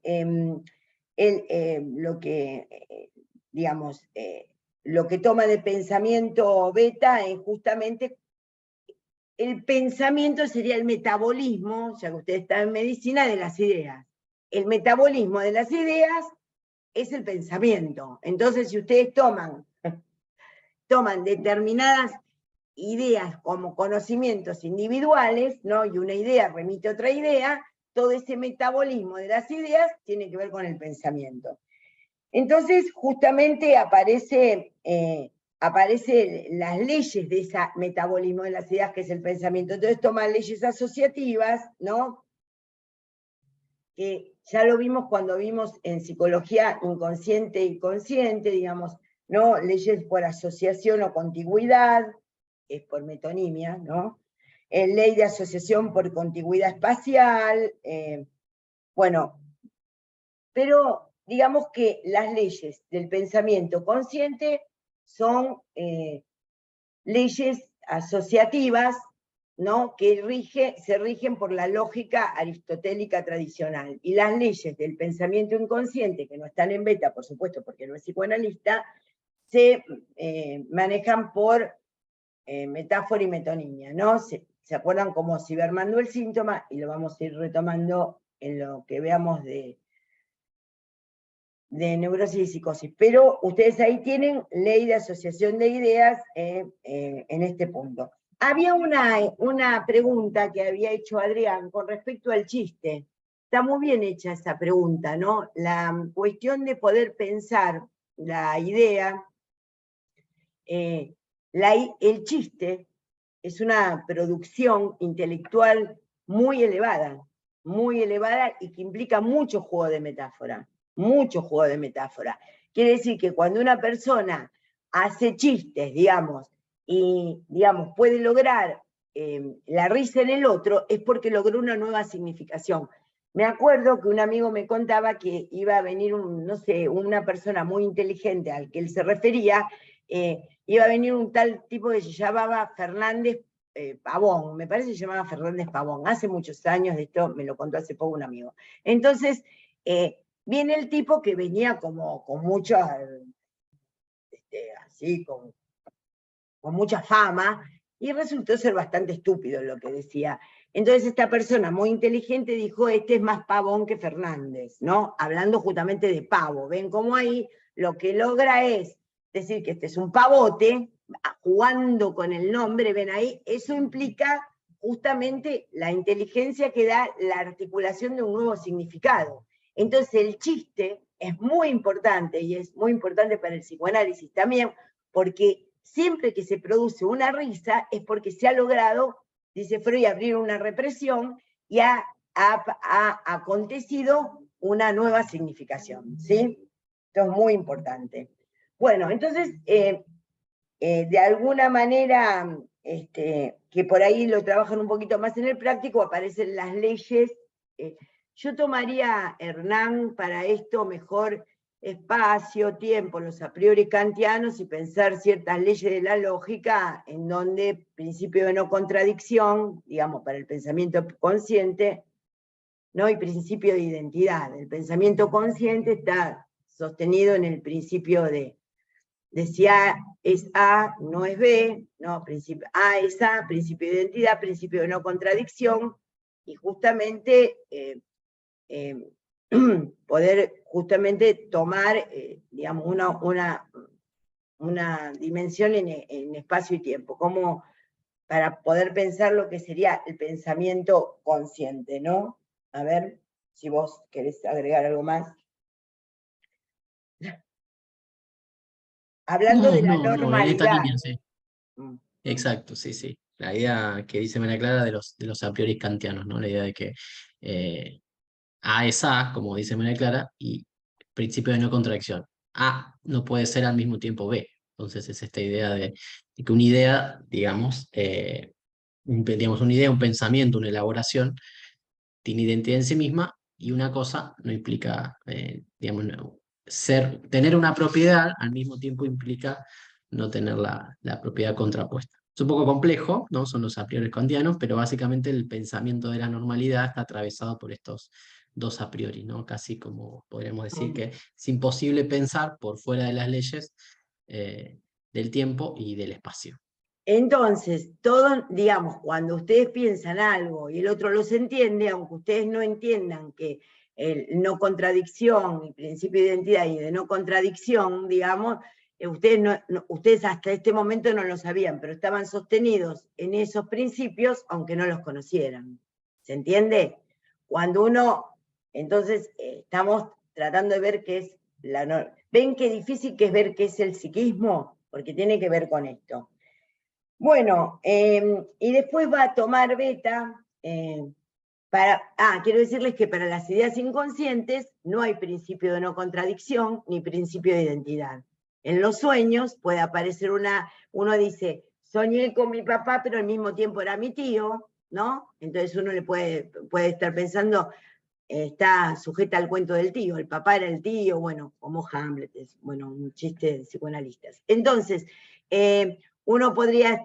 lo que, digamos, lo que toma de pensamiento beta es justamente el pensamiento, sería el metabolismo, ya que usted está en medicina, de las ideas. El metabolismo de las ideas es el pensamiento. Entonces, si ustedes toman determinadas ideas como conocimientos individuales, ¿no? Y una idea remite a otra idea, todo ese metabolismo de las ideas tiene que ver con el pensamiento. Entonces, justamente aparecen las leyes de ese metabolismo de las ideas, que es el pensamiento. Entonces toman leyes asociativas, ¿no? Que ya lo vimos cuando vimos en psicología inconsciente y consciente, digamos, ¿no? Leyes por asociación o contigüidad, es por metonimia, ¿no? Ley de asociación por contigüidad espacial, bueno, pero digamos que las leyes del pensamiento consciente son leyes asociativas, ¿no? Que se rigen por la lógica aristotélica tradicional. Y las leyes del pensamiento inconsciente, que no están en beta, por supuesto, porque no es psicoanalista, se manejan por metáfora y metonimia, ¿no? ¿Se acuerdan cómo Ciber mandó el síntoma? Y lo vamos a ir retomando en lo que veamos de neurosis y psicosis, pero ustedes ahí tienen ley de asociación de ideas en este punto. Había una pregunta que había hecho Adrián con respecto al chiste. Está muy bien hecha esa pregunta, ¿no? La cuestión de poder pensar la idea, el chiste es una producción intelectual muy elevada y que implica mucho juego de metáfora. Mucho juego de metáfora. Quiere decir que cuando una persona hace chistes, digamos, y digamos, puede lograr la risa en el otro, es porque logró una nueva significación. Me acuerdo que un amigo me contaba que iba a venir, no sé, una persona muy inteligente al que él se refería, iba a venir un tal tipo que se llamaba Fernández Pavón, me parece que se llamaba Fernández Pavón, hace muchos años, de esto me lo contó hace poco un amigo. Entonces, viene el tipo que venía como con mucha, así, con mucha fama, y resultó ser bastante estúpido lo que decía. Entonces esta persona muy inteligente dijo, este es más Pavón que Fernández, ¿no? Hablando justamente de pavo. Ven cómo ahí lo que logra es decir que este es un pavote, jugando con el nombre, ven ahí, eso implica justamente la inteligencia que da la articulación de un nuevo significado. Entonces el chiste es muy importante, y es muy importante para el psicoanálisis también, porque siempre que se produce una risa es porque se ha logrado, dice Freud, abrir una represión y ha acontecido una nueva significación, ¿sí? Esto es muy importante. Bueno, entonces, de alguna manera, que por ahí lo trabajan un poquito más en el práctico, aparecen las leyes. Yo tomaría, Hernán, para esto mejor espacio, tiempo, los a priori kantianos y pensar ciertas leyes de la lógica en donde principio de no contradicción, digamos, para el pensamiento consciente, ¿no? Y principio de identidad. El pensamiento consciente está sostenido en el principio de si A es A, no es B, ¿no? A es A, principio de identidad, principio de no contradicción, y justamente poder justamente tomar, digamos, una dimensión en espacio y tiempo, como para poder pensar lo que sería el pensamiento consciente, ¿no? A ver si vos querés agregar algo más. Hablando de la No, en esta normalidad. línea, sí. Exacto, sí, sí. La idea que dice María Clara de los a priori kantianos, ¿no? La idea de que A es A, como dice María Clara, y principio de no contradicción. A no puede ser al mismo tiempo B. Entonces es esta idea de que una idea, digamos, una idea, un pensamiento, una elaboración, tiene identidad en sí misma y una cosa no implica, digamos, tener una propiedad al mismo tiempo implica no tener la propiedad contrapuesta. Es un poco complejo, ¿no? Son los a priori kantianos, pero básicamente el pensamiento de la normalidad está atravesado por estos dos a priori, ¿no? Casi como podríamos decir que es imposible pensar por fuera de las leyes del tiempo y del espacio. Entonces, todo, digamos, cuando ustedes piensan algo y el otro los entiende, aunque ustedes no entiendan que el no contradicción y principio de identidad y de no contradicción, digamos, ustedes hasta este momento no lo sabían, pero estaban sostenidos en esos principios aunque no los conocieran. ¿Se entiende? Cuando uno, entonces, estamos tratando de ver qué es ¿Ven qué difícil que es ver qué es el psiquismo? Porque tiene que ver con esto. Bueno, y después va a tomar beta quiero decirles que para las ideas inconscientes no hay principio de no contradicción ni principio de identidad. En los sueños puede aparecer uno dice, soñé con mi papá, pero al mismo tiempo era mi tío, ¿no? Entonces uno le puede estar pensando, está sujeta al cuento del tío, el papá era el tío, bueno, como Hamlet, bueno, un chiste de psicoanalistas. Entonces, uno podría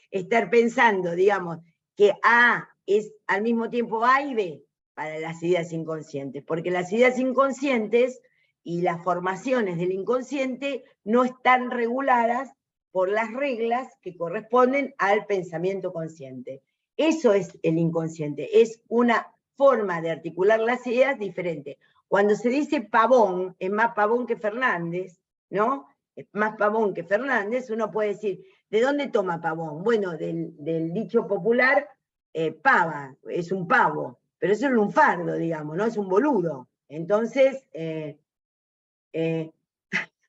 estar pensando, digamos, que A es al mismo tiempo A y B para las ideas inconscientes, porque las ideas inconscientes y las formaciones del inconsciente no están reguladas por las reglas que corresponden al pensamiento consciente. Eso es el inconsciente, es una forma de articular las ideas diferente. Cuando se dice Pavón, es más Pavón que Fernández, ¿no? Es más Pavón que Fernández, uno puede decir, ¿de dónde toma Pavón? Bueno, del dicho popular, pava, es un pavo, pero eso es un lunfardo, digamos, ¿no? Es un boludo. Entonces,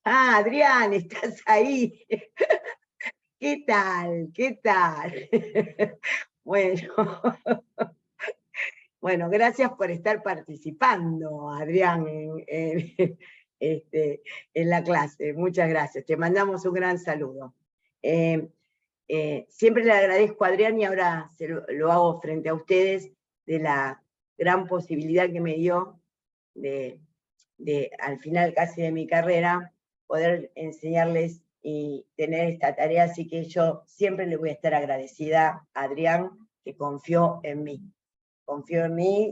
Adrián, estás ahí. ¿Qué tal? ¿Qué tal? Bueno, gracias por estar participando, Adrián, en la clase. Muchas gracias. Te mandamos un gran saludo. Siempre le agradezco a Adrián y ahora lo hago frente a ustedes de la gran posibilidad que me dio de al final casi de mi carrera, poder enseñarles y tener esta tarea, así que yo siempre le voy a estar agradecida a Adrián, que confió en mí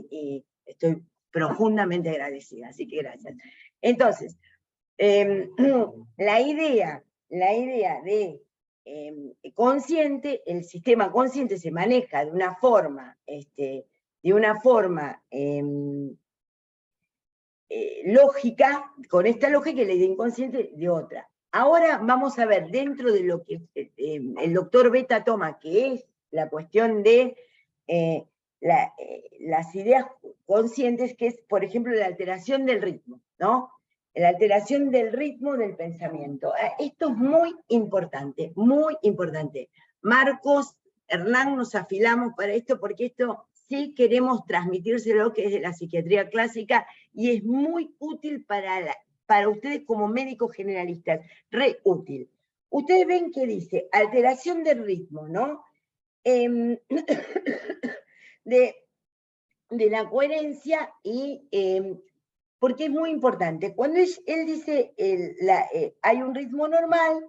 y estoy profundamente agradecida, así que gracias. Entonces, la idea de consciente, el sistema consciente se maneja de una forma, lógica, con esta lógica y la idea inconsciente de otra. Ahora vamos a ver dentro de lo que el doctor Beta toma, que es la cuestión de las ideas conscientes, que es, por ejemplo, la alteración del ritmo, ¿no? La alteración del ritmo del pensamiento. Esto es muy importante, muy importante. Marcos, Hernán, nos afilamos para esto, porque esto sí queremos transmitírselo, que es de la psiquiatría clásica, y es muy útil para ustedes como médicos generalistas, re útil. ustedes ven que dice alteración del ritmo, ¿no? De la coherencia y porque es muy importante. Cuando él dice hay un ritmo normal,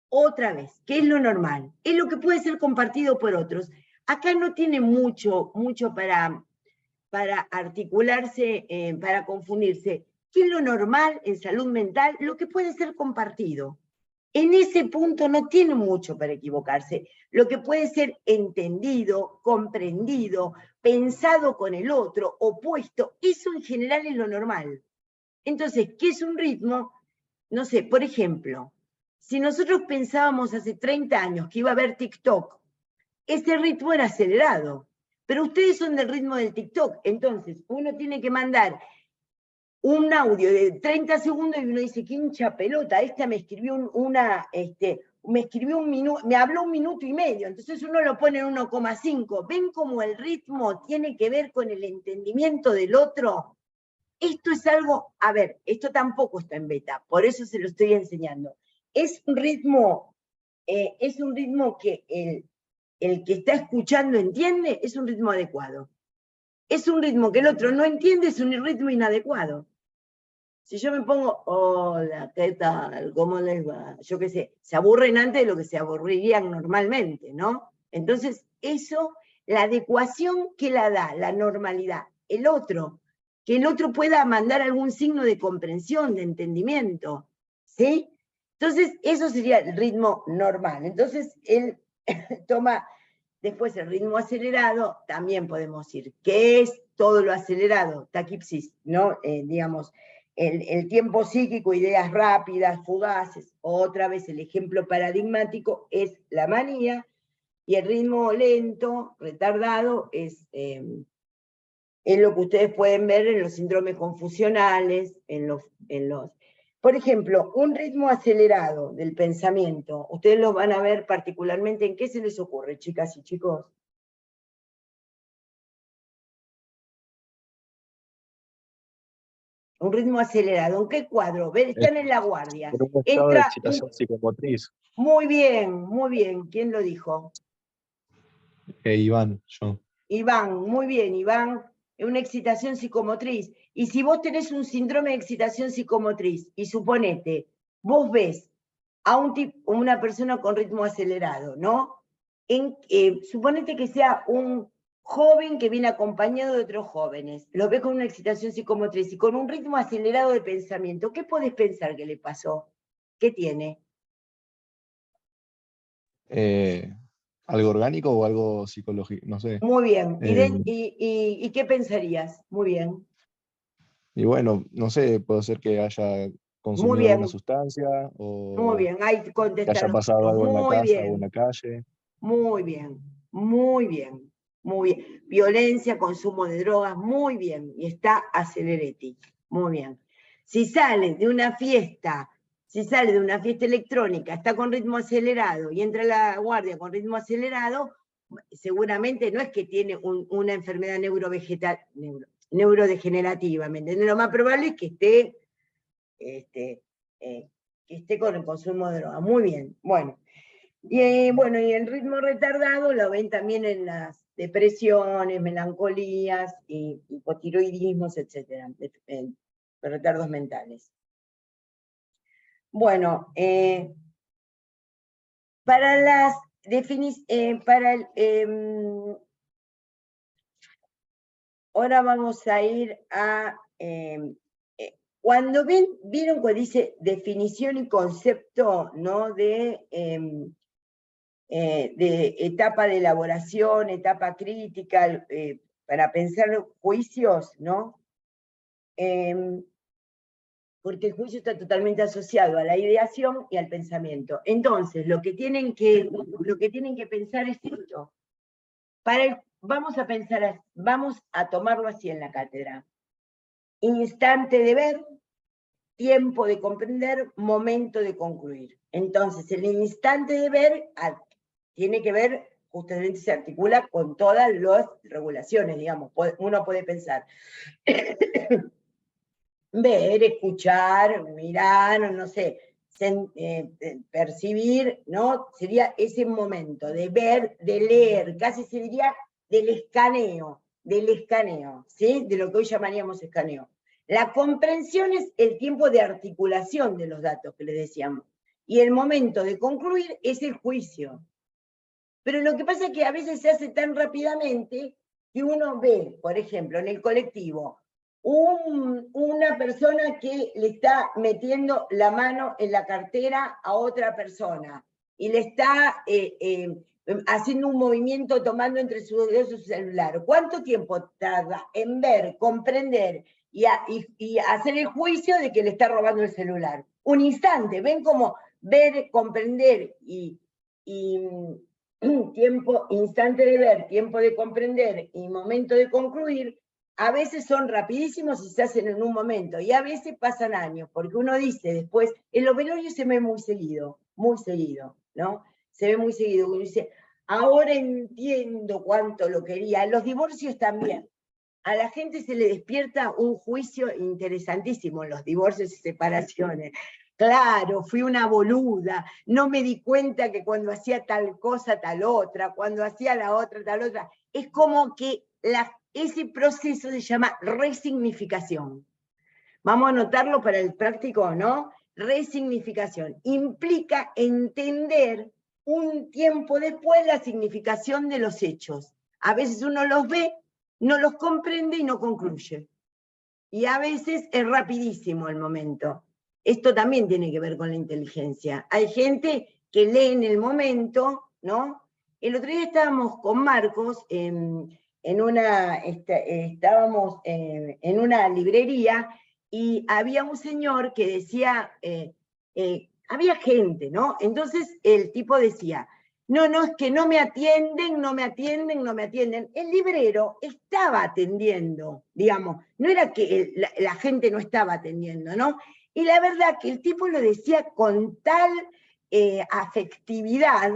otra vez, ¿qué es lo normal? Es lo que puede ser compartido por otros. Acá no tiene mucho para articularse, para confundirse. ¿Qué es lo normal en salud mental? Lo que puede ser compartido. En ese punto no tiene mucho para equivocarse. Lo que puede ser entendido, comprendido, pensado con el otro, opuesto, eso en general es lo normal. Entonces, ¿qué es un ritmo? No sé, por ejemplo, si nosotros pensábamos hace 30 años que iba a haber TikTok, ese ritmo era acelerado, pero ustedes son del ritmo del TikTok, entonces uno tiene que mandar un audio de 30 segundos y uno dice, qué hincha pelota, esta me escribió me habló 1 minuto y medio, entonces uno lo pone en 1,5. ¿Ven cómo el ritmo tiene que ver con el entendimiento del otro? Esto es algo, a ver, esto tampoco está en beta, por eso se lo estoy enseñando. Es un ritmo que el que está escuchando entiende, es un ritmo adecuado. Es un ritmo que el otro no entiende, es un ritmo inadecuado. Si yo me pongo, hola, ¿qué tal? ¿Cómo les va? Yo qué sé, se aburren antes de lo que se aburrirían normalmente, ¿no? Entonces, eso, la adecuación que la da, la normalidad, que el otro pueda mandar algún signo de comprensión, de entendimiento, ¿sí? Entonces, eso sería el ritmo normal. Entonces, él toma después el ritmo acelerado, también podemos decir, ¿qué es todo lo acelerado? Taquipsis, ¿no? Digamos, el tiempo psíquico, ideas rápidas, fugaces. Otra vez el ejemplo paradigmático es la manía, y el ritmo lento, retardado, es lo que ustedes pueden ver en los síndromes confusionales, por ejemplo, un ritmo acelerado del pensamiento, ustedes lo van a ver particularmente en qué se les ocurre, chicas y chicos. Un ritmo acelerado, ¿en qué cuadro? ¿Ven? Están en la guardia. En un estado de excitación psicomotriz. Muy bien, muy bien. ¿Quién lo dijo? Iván, yo. Iván, muy bien, Iván. Una excitación psicomotriz. Y si vos tenés un síndrome de excitación psicomotriz, y suponete, vos ves a una persona con ritmo acelerado, ¿no? Suponete que sea un joven que viene acompañado de otros jóvenes, lo ves con una excitación psicomotriz y con un ritmo acelerado de pensamiento, ¿qué podés pensar que le pasó? ¿Qué tiene? ¿Algo orgánico o algo psicológico? No sé. Muy bien. ¿Y qué pensarías? Muy bien. Y bueno, no sé, puede ser que haya consumido alguna sustancia o muy bien. Ahí que contestaron. haya pasado algo en la Muy casa o bien. en la calle. Muy bien, muy bien, muy bien. Violencia, consumo de drogas, muy bien. Y está Aceleretti, muy bien. Si sale de una fiesta electrónica, está con ritmo acelerado y entra a la guardia con ritmo acelerado, seguramente no es que tiene una enfermedad neurodegenerativa, ¿me entiendes? Lo más probable es que esté con el consumo de drogas. Muy bien, bueno. Y bueno, y el ritmo retardado lo ven también en las depresiones, melancolías, hipotiroidismos, etcétera, retardos mentales. Bueno, para las definiciones, ahora vamos a ir a, cuando vieron cuando dice definición y concepto, ¿no? De etapa de elaboración, etapa crítica, para pensar los juicios, ¿no? Porque el juicio está totalmente asociado a la ideación y al pensamiento. Entonces, lo que tienen que pensar es esto. Vamos a tomarlo así en la cátedra. Instante de ver, tiempo de comprender, momento de concluir. Entonces, el instante de ver tiene que ver, justamente se articula con todas las regulaciones, digamos. Uno puede pensar, ver, escuchar, mirar, no sé, percibir, ¿no? Sería ese momento de ver, de leer, casi se diría del escaneo, ¿sí? De lo que hoy llamaríamos escaneo. La comprensión es el tiempo de articulación de los datos que les decíamos. Y el momento de concluir es el juicio. Pero lo que pasa es que a veces se hace tan rápidamente que uno ve, por ejemplo, en el colectivo, una persona que le está metiendo la mano en la cartera a otra persona y le está haciendo un movimiento tomando entre sus dedos su celular. ¿Cuánto tiempo tarda en ver, comprender y hacer el juicio de que le está robando el celular? Un instante. ¿Ven cómo ver, comprender y tiempo, instante de ver, tiempo de comprender y momento de concluir, a veces son rapidísimos y se hacen en un momento, y a veces pasan años, porque uno dice después, en los velorios se ve muy seguido, ¿no? Se ve muy seguido, uno dice, ahora entiendo cuánto lo quería. En los divorcios también. A la gente se le despierta un juicio interesantísimo en los divorcios y separaciones. Claro, fui una boluda, no me di cuenta que cuando hacía tal cosa, tal otra, cuando hacía la otra, tal otra. Es como que ese proceso se llama resignificación. Vamos a anotarlo para el práctico, ¿no? Resignificación. Implica entender un tiempo después la significación de los hechos. A veces uno los ve, no los comprende y no concluye. Y a veces es rapidísimo el momento. Esto también tiene que ver con la inteligencia. Hay gente que lee en el momento, ¿no? El otro día estábamos con Marcos, estábamos en una librería y había un señor que decía, había gente, ¿no? Entonces el tipo decía, no, es que no me atienden. El librero estaba atendiendo, digamos, no era que la gente no estaba atendiendo, ¿no? Y la verdad que el tipo lo decía con tal afectividad,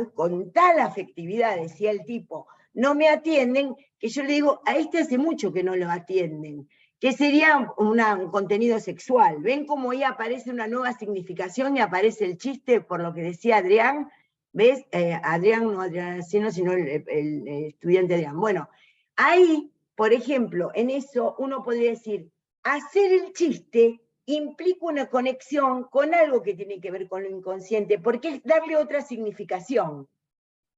decía el tipo, no me atienden, que yo le digo, a este hace mucho que no lo atienden, que sería un contenido sexual. ¿Ven cómo ahí aparece una nueva significación y aparece el chiste por lo que decía Adrián? ¿Ves? Adrián, no Adrián Sino el estudiante Adrián. Bueno, ahí, por ejemplo, en eso uno podría decir, hacer el chiste implica una conexión con algo que tiene que ver con lo inconsciente, porque es darle otra significación.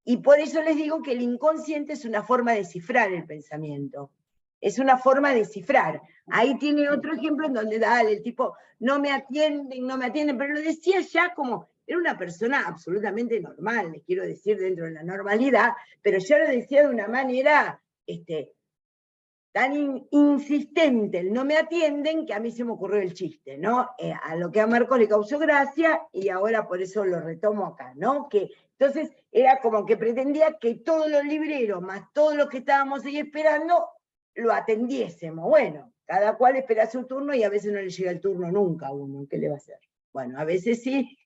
Y por eso les digo que el inconsciente es una forma de cifrar el pensamiento. Es una forma de cifrar. Ahí tiene otro ejemplo en donde dale, el tipo, no me atienden, pero lo decía ya como, era una persona absolutamente normal, les quiero decir, dentro de la normalidad, pero ya lo decía de una manera tan insistente, el no me atienden, que a mí se me ocurrió el chiste, ¿no? A lo que a Marcos le causó gracia, y ahora por eso lo retomo acá, ¿no? Que entonces era como que pretendía que todos los libreros, más todos los que estábamos ahí esperando, lo atendiésemos. Bueno, cada cual espera su turno y a veces no le llega el turno nunca a uno, ¿qué le va a hacer? Bueno, a veces sí.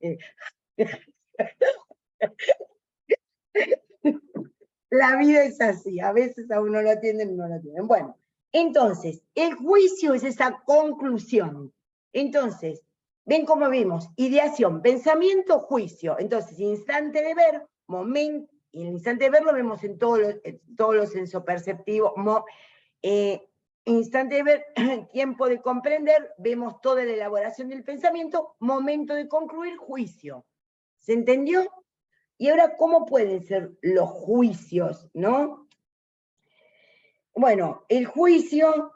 La vida es así, a veces a uno lo atienden y no lo atienden. Bueno, entonces, el juicio es esa conclusión. Entonces, ven cómo vimos, ideación, pensamiento, juicio. Entonces, instante de ver, momento, y el instante de ver lo vemos en todos los sensoperceptivos. Instante de ver, tiempo de comprender, vemos toda la elaboración del pensamiento, momento de concluir, juicio. ¿Se entendió? Y ahora, ¿cómo pueden ser los juicios, no? Bueno, el juicio,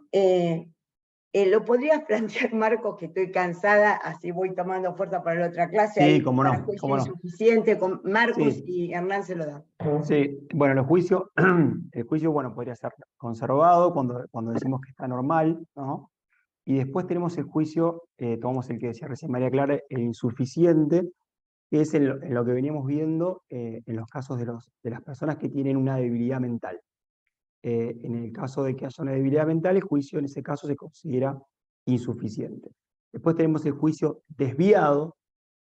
lo podrías plantear, Marcos, que estoy cansada, así voy tomando fuerza para la otra clase. Sí, cómo no, cómo no. Insuficiente, con Marcos Sí. y Hernán se lo dan. Sí, bueno, el juicio, bueno, podría ser conservado cuando decimos que está normal, ¿no? Y después tenemos el juicio, tomamos el que decía recién María Clara, el insuficiente, que es en lo que veníamos viendo en los casos de las personas que tienen una debilidad mental. En el caso de que haya una debilidad mental, el juicio en ese caso se considera insuficiente. Después tenemos el juicio desviado,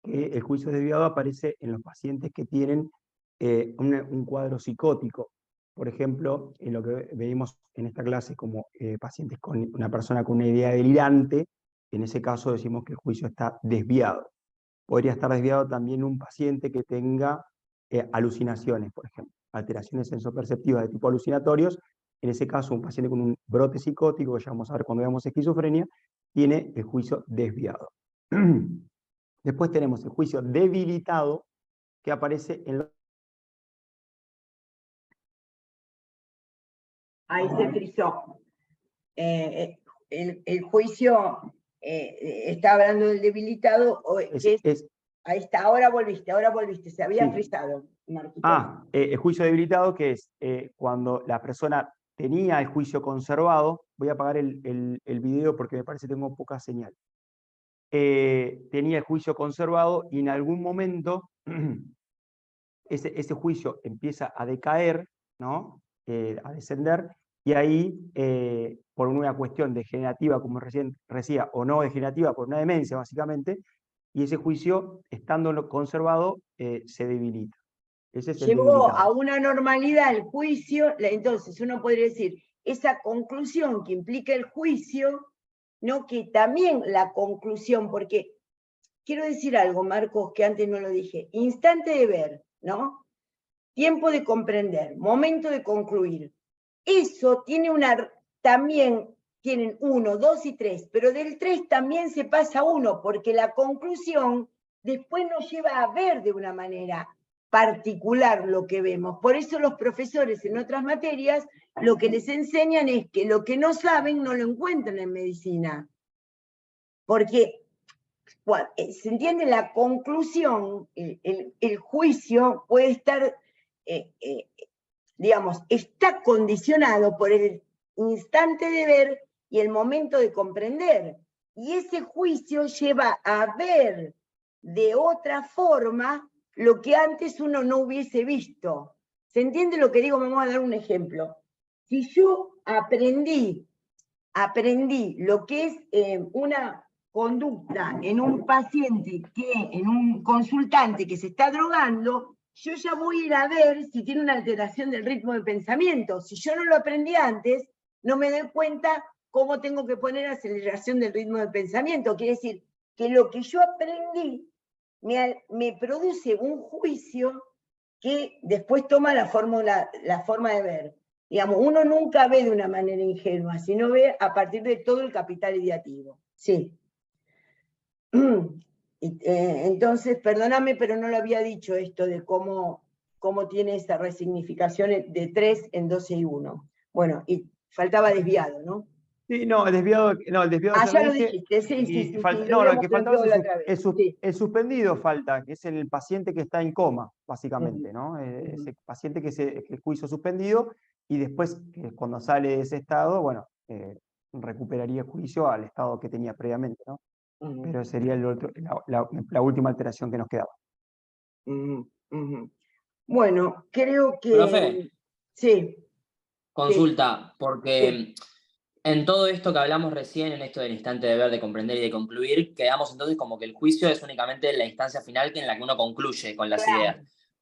que el juicio desviado aparece en los pacientes que tienen un cuadro psicótico. Por ejemplo, en lo que veíamos en esta clase como pacientes con una persona con una idea delirante, en ese caso decimos que el juicio está desviado. podría estar desviado también un paciente que tenga alucinaciones, por ejemplo, alteraciones sensoperceptivas de tipo alucinatorios. En ese caso, un paciente con un brote psicótico, que ya vamos a ver cuando veamos esquizofrenia, tiene el juicio desviado. Después tenemos el juicio debilitado, que aparece en los... Ahí se frizó. El juicio está hablando del debilitado, ahí está, ahora volviste, se había frizado, Marquito. El juicio debilitado, que es cuando la persona tenía el juicio conservado. Voy a apagar el video porque me parece que tengo poca señal. Tenía el juicio conservado y en algún momento ese juicio empieza a decaer, ¿no? A descender, y ahí, por una cuestión degenerativa, como recién decía, o no degenerativa, por una demencia básicamente, y ese juicio, estando conservado, se debilita. Ese es el Llegó debilitado. a una normalidad el juicio, entonces uno podría decir, esa conclusión que implica el juicio, ¿no? Que también la conclusión, porque quiero decir algo, Marcos, que antes no lo dije, instante de ver, ¿no? Tiempo de comprender, momento de concluir. Eso tiene también tienen 1, 2 y 3, pero del 3 también se pasa 1, porque la conclusión después nos lleva a ver de una manera particular lo que vemos. Por eso los profesores en otras materias lo que les enseñan es que lo que no saben no lo encuentran en medicina. Porque, bueno, ¿se entiende? La conclusión, el juicio puede estar, digamos, está condicionado por el instante de ver y el momento de comprender. Y ese juicio lleva a ver de otra forma lo que antes uno no hubiese visto. ¿Se entiende lo que digo? Vamos a dar un ejemplo. Si yo aprendí lo que es una conducta en un paciente, en un consultante que se está drogando, yo ya voy a ir a ver si tiene una alteración del ritmo de pensamiento. Si yo no lo aprendí antes, no me doy cuenta cómo tengo que poner aceleración del ritmo de pensamiento. Quiere decir que lo que yo aprendí me produce un juicio que después toma la forma de ver. Digamos, uno nunca ve de una manera ingenua, sino ve a partir de todo el capital ideativo. Sí. Entonces, perdóname, pero no lo había dicho esto de cómo tiene esa resignificación de 3 en 12 y 1. Bueno, y faltaba desviado, ¿no? Sí, no, el desviado ya ya lo lo dije. dijiste, sí. No, el que faltaba es el suspendido, falta, que es el paciente que está en coma, básicamente, ¿no? Ese paciente que el juicio suspendido, y después, cuando sale de ese estado, bueno, recuperaría el juicio al estado que tenía previamente, ¿no? Pero sería la última alteración que nos quedaba. Bueno, creo que... Profe. Sí. Consulta, porque en todo esto que hablamos recién, en esto del instante de ver, de comprender y de concluir, quedamos entonces como que el juicio es únicamente la instancia final en la que uno concluye con las ideas.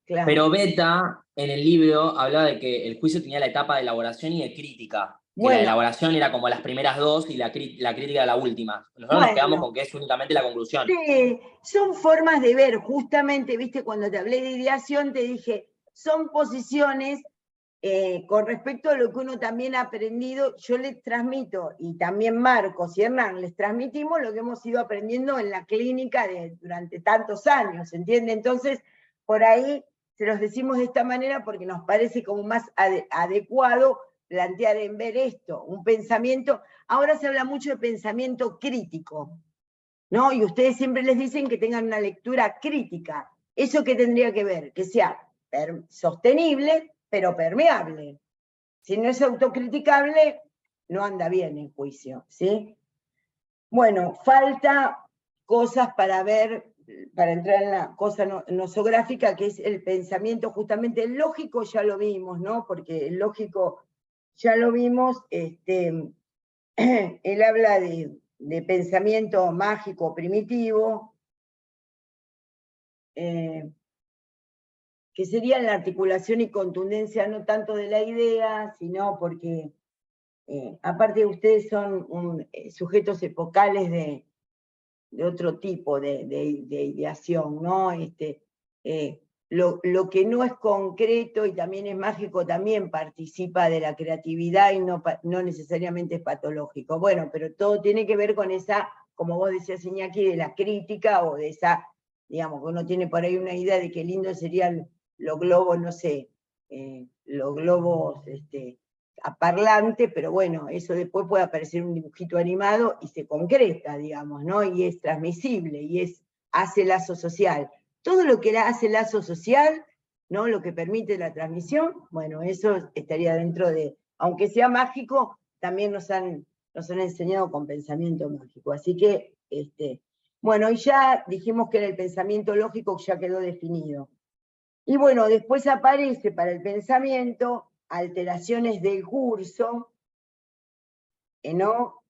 Claro. Pero Beta, en el libro, hablaba de que el juicio tenía la etapa de elaboración y de crítica. Que la elaboración era como las primeras dos y la crítica la última. Nosotros nos quedamos con que es únicamente la conclusión. Sí, son formas de ver. Justamente, viste, cuando te hablé de ideación, te dije, son posiciones con respecto a lo que uno también ha aprendido. Yo les transmito, y también Marcos y Hernán, les transmitimos lo que hemos ido aprendiendo en la clínica durante tantos años, ¿entiende? Entonces, por ahí se los decimos de esta manera porque nos parece como más adecuado plantear en ver esto, un pensamiento. Ahora se habla mucho de pensamiento crítico, ¿no? Y ustedes siempre les dicen que tengan una lectura crítica. ¿Eso qué tendría que ver? Que sea sostenible, pero permeable. Si no es autocriticable, no anda bien el juicio, ¿sí? Bueno, falta cosas para ver, para entrar en la cosa nosográfica, que es el pensamiento, justamente el lógico ya lo vimos, ¿no? Porque el lógico ya lo vimos, él habla de pensamiento mágico primitivo, que sería la articulación y contundencia no tanto de la idea, sino porque, aparte ustedes son sujetos epocales otro tipo de ideación, ¿no? Lo que no es concreto y también es mágico también participa de la creatividad y no necesariamente es patológico. Bueno, pero todo tiene que ver con esa, como vos decías, Iñaki, de la crítica o de esa, digamos, que uno tiene por ahí una idea de qué lindo serían los globos, no sé, los globos a parlante, pero bueno, eso después puede aparecer un dibujito animado y se concreta, digamos, ¿no? Y es transmisible y hace lazo social. Todo lo que hace lazo social, ¿no? Lo que permite la transmisión, bueno, eso estaría dentro de, aunque sea mágico, también nos han enseñado con pensamiento mágico. Así que, bueno, y ya dijimos que era el pensamiento lógico, ya quedó definido. Y bueno, después aparece para el pensamiento alteraciones del curso, ¿no?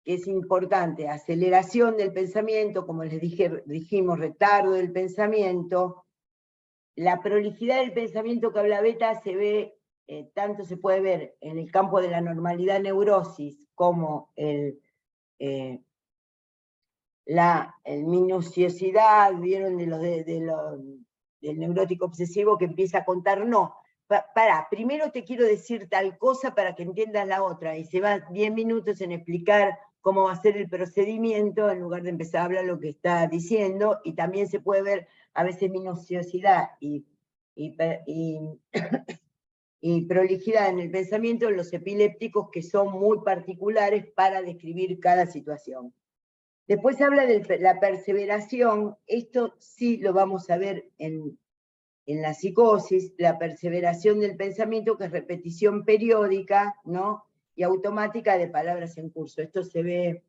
Que es importante, aceleración del pensamiento, como les dijimos, retardo del pensamiento. La prolijidad del pensamiento que habla Beta se ve, tanto se puede ver en el campo de la normalidad neurosis, como la minuciosidad, ¿vieron? Del neurótico obsesivo que empieza a contar, no, primero te quiero decir tal cosa para que entiendas la otra, y se va 10 minutos en explicar cómo va a ser el procedimiento, en lugar de empezar a hablar lo que está diciendo, y también se puede ver a veces minuciosidad y prolijidad en el pensamiento en los epilépticos, que son muy particulares para describir cada situación. Después habla de la perseveración, esto sí lo vamos a ver en la psicosis, la perseveración del pensamiento, que es repetición periódica, ¿no? Y automática de palabras en curso. Esto se ve,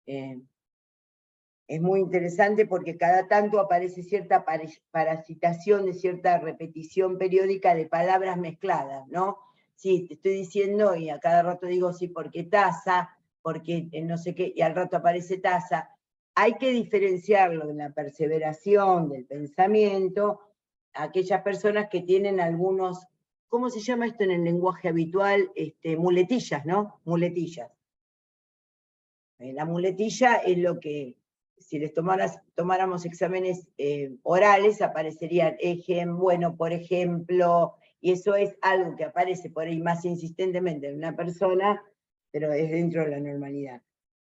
es muy interesante porque cada tanto aparece cierta parasitación de cierta repetición periódica de palabras mezcladas, ¿no? Sí, te estoy diciendo, y a cada rato digo sí, porque taza, porque no sé qué, y al rato aparece taza. Hay que diferenciarlo de la perseveración del pensamiento, aquellas personas que tienen algunos, ¿cómo se llama esto en el lenguaje habitual? Muletillas, ¿no? Muletillas. La muletilla es lo que, si les tomáramos exámenes orales, aparecerían bueno, por ejemplo, y eso es algo que aparece por ahí más insistentemente en una persona, pero es dentro de la normalidad.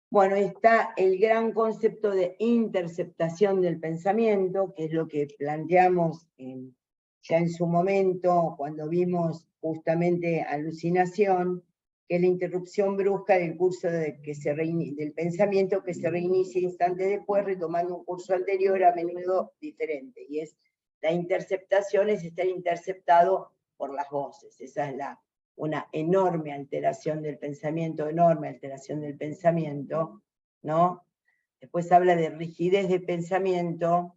Bueno, está el gran concepto de interceptación del pensamiento, que es lo que planteamos ya en su momento, cuando vimos justamente alucinación, que es la interrupción brusca del curso del pensamiento que se reinicia instante después, retomando un curso anterior, a menudo diferente. Y la interceptación es estar interceptado por las voces. Esa es una enorme alteración del pensamiento, ¿no? Después habla de rigidez de pensamiento,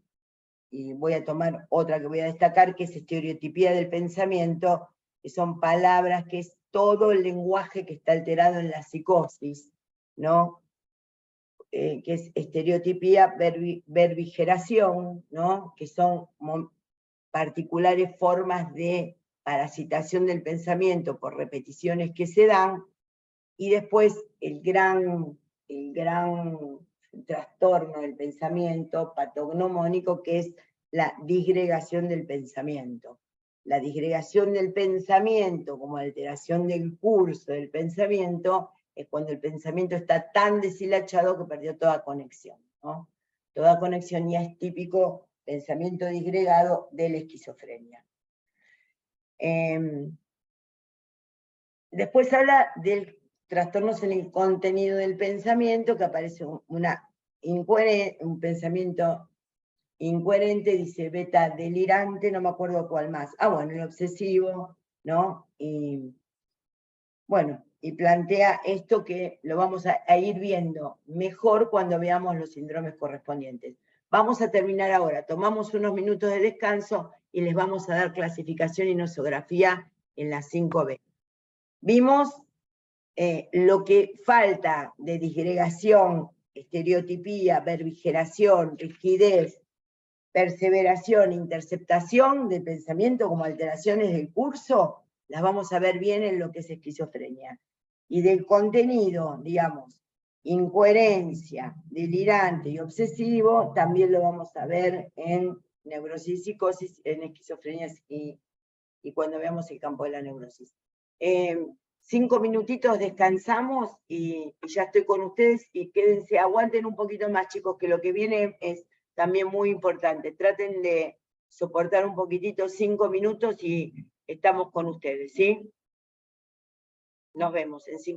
y voy a tomar otra que voy a destacar, que es estereotipía del pensamiento, que son palabras, que es todo el lenguaje que está alterado en la psicosis, ¿no? Que es estereotipía, verbigeración, ¿no? Que son particulares formas de parasitación del pensamiento por repeticiones que se dan, y después el gran trastorno del pensamiento patognomónico, que es la disgregación del pensamiento. La disgregación del pensamiento como alteración del curso del pensamiento es cuando el pensamiento está tan deshilachado que perdió toda conexión, ¿no? Toda conexión, ya es típico pensamiento disgregado de la esquizofrenia. Después habla del trastornos en el contenido del pensamiento, que aparece un pensamiento incoherente, dice Beta, delirante, no me acuerdo cuál más. Bueno, el obsesivo, ¿no? Y bueno, y plantea esto que lo vamos a ir viendo mejor cuando veamos los síndromes correspondientes. Vamos a terminar ahora, tomamos unos minutos de descanso y les vamos a dar clasificación y nosografía en las 5B. Vimos lo que falta de disgregación, estereotipía, verbigeración, rigidez, perseveración, interceptación del pensamiento como alteraciones del curso, las vamos a ver bien en lo que es esquizofrenia. Y del contenido, digamos, incoherencia, delirante y obsesivo, también lo vamos a ver en neurosis y psicosis, en esquizofrenia y cuando veamos el campo de la neurosis. 5 minutitos descansamos y ya estoy con ustedes, y quédense, aguanten un poquito más, chicos, que lo que viene es también muy importante. Traten de soportar un poquitito, 5 minutos, y estamos con ustedes, ¿sí? Nos vemos en 5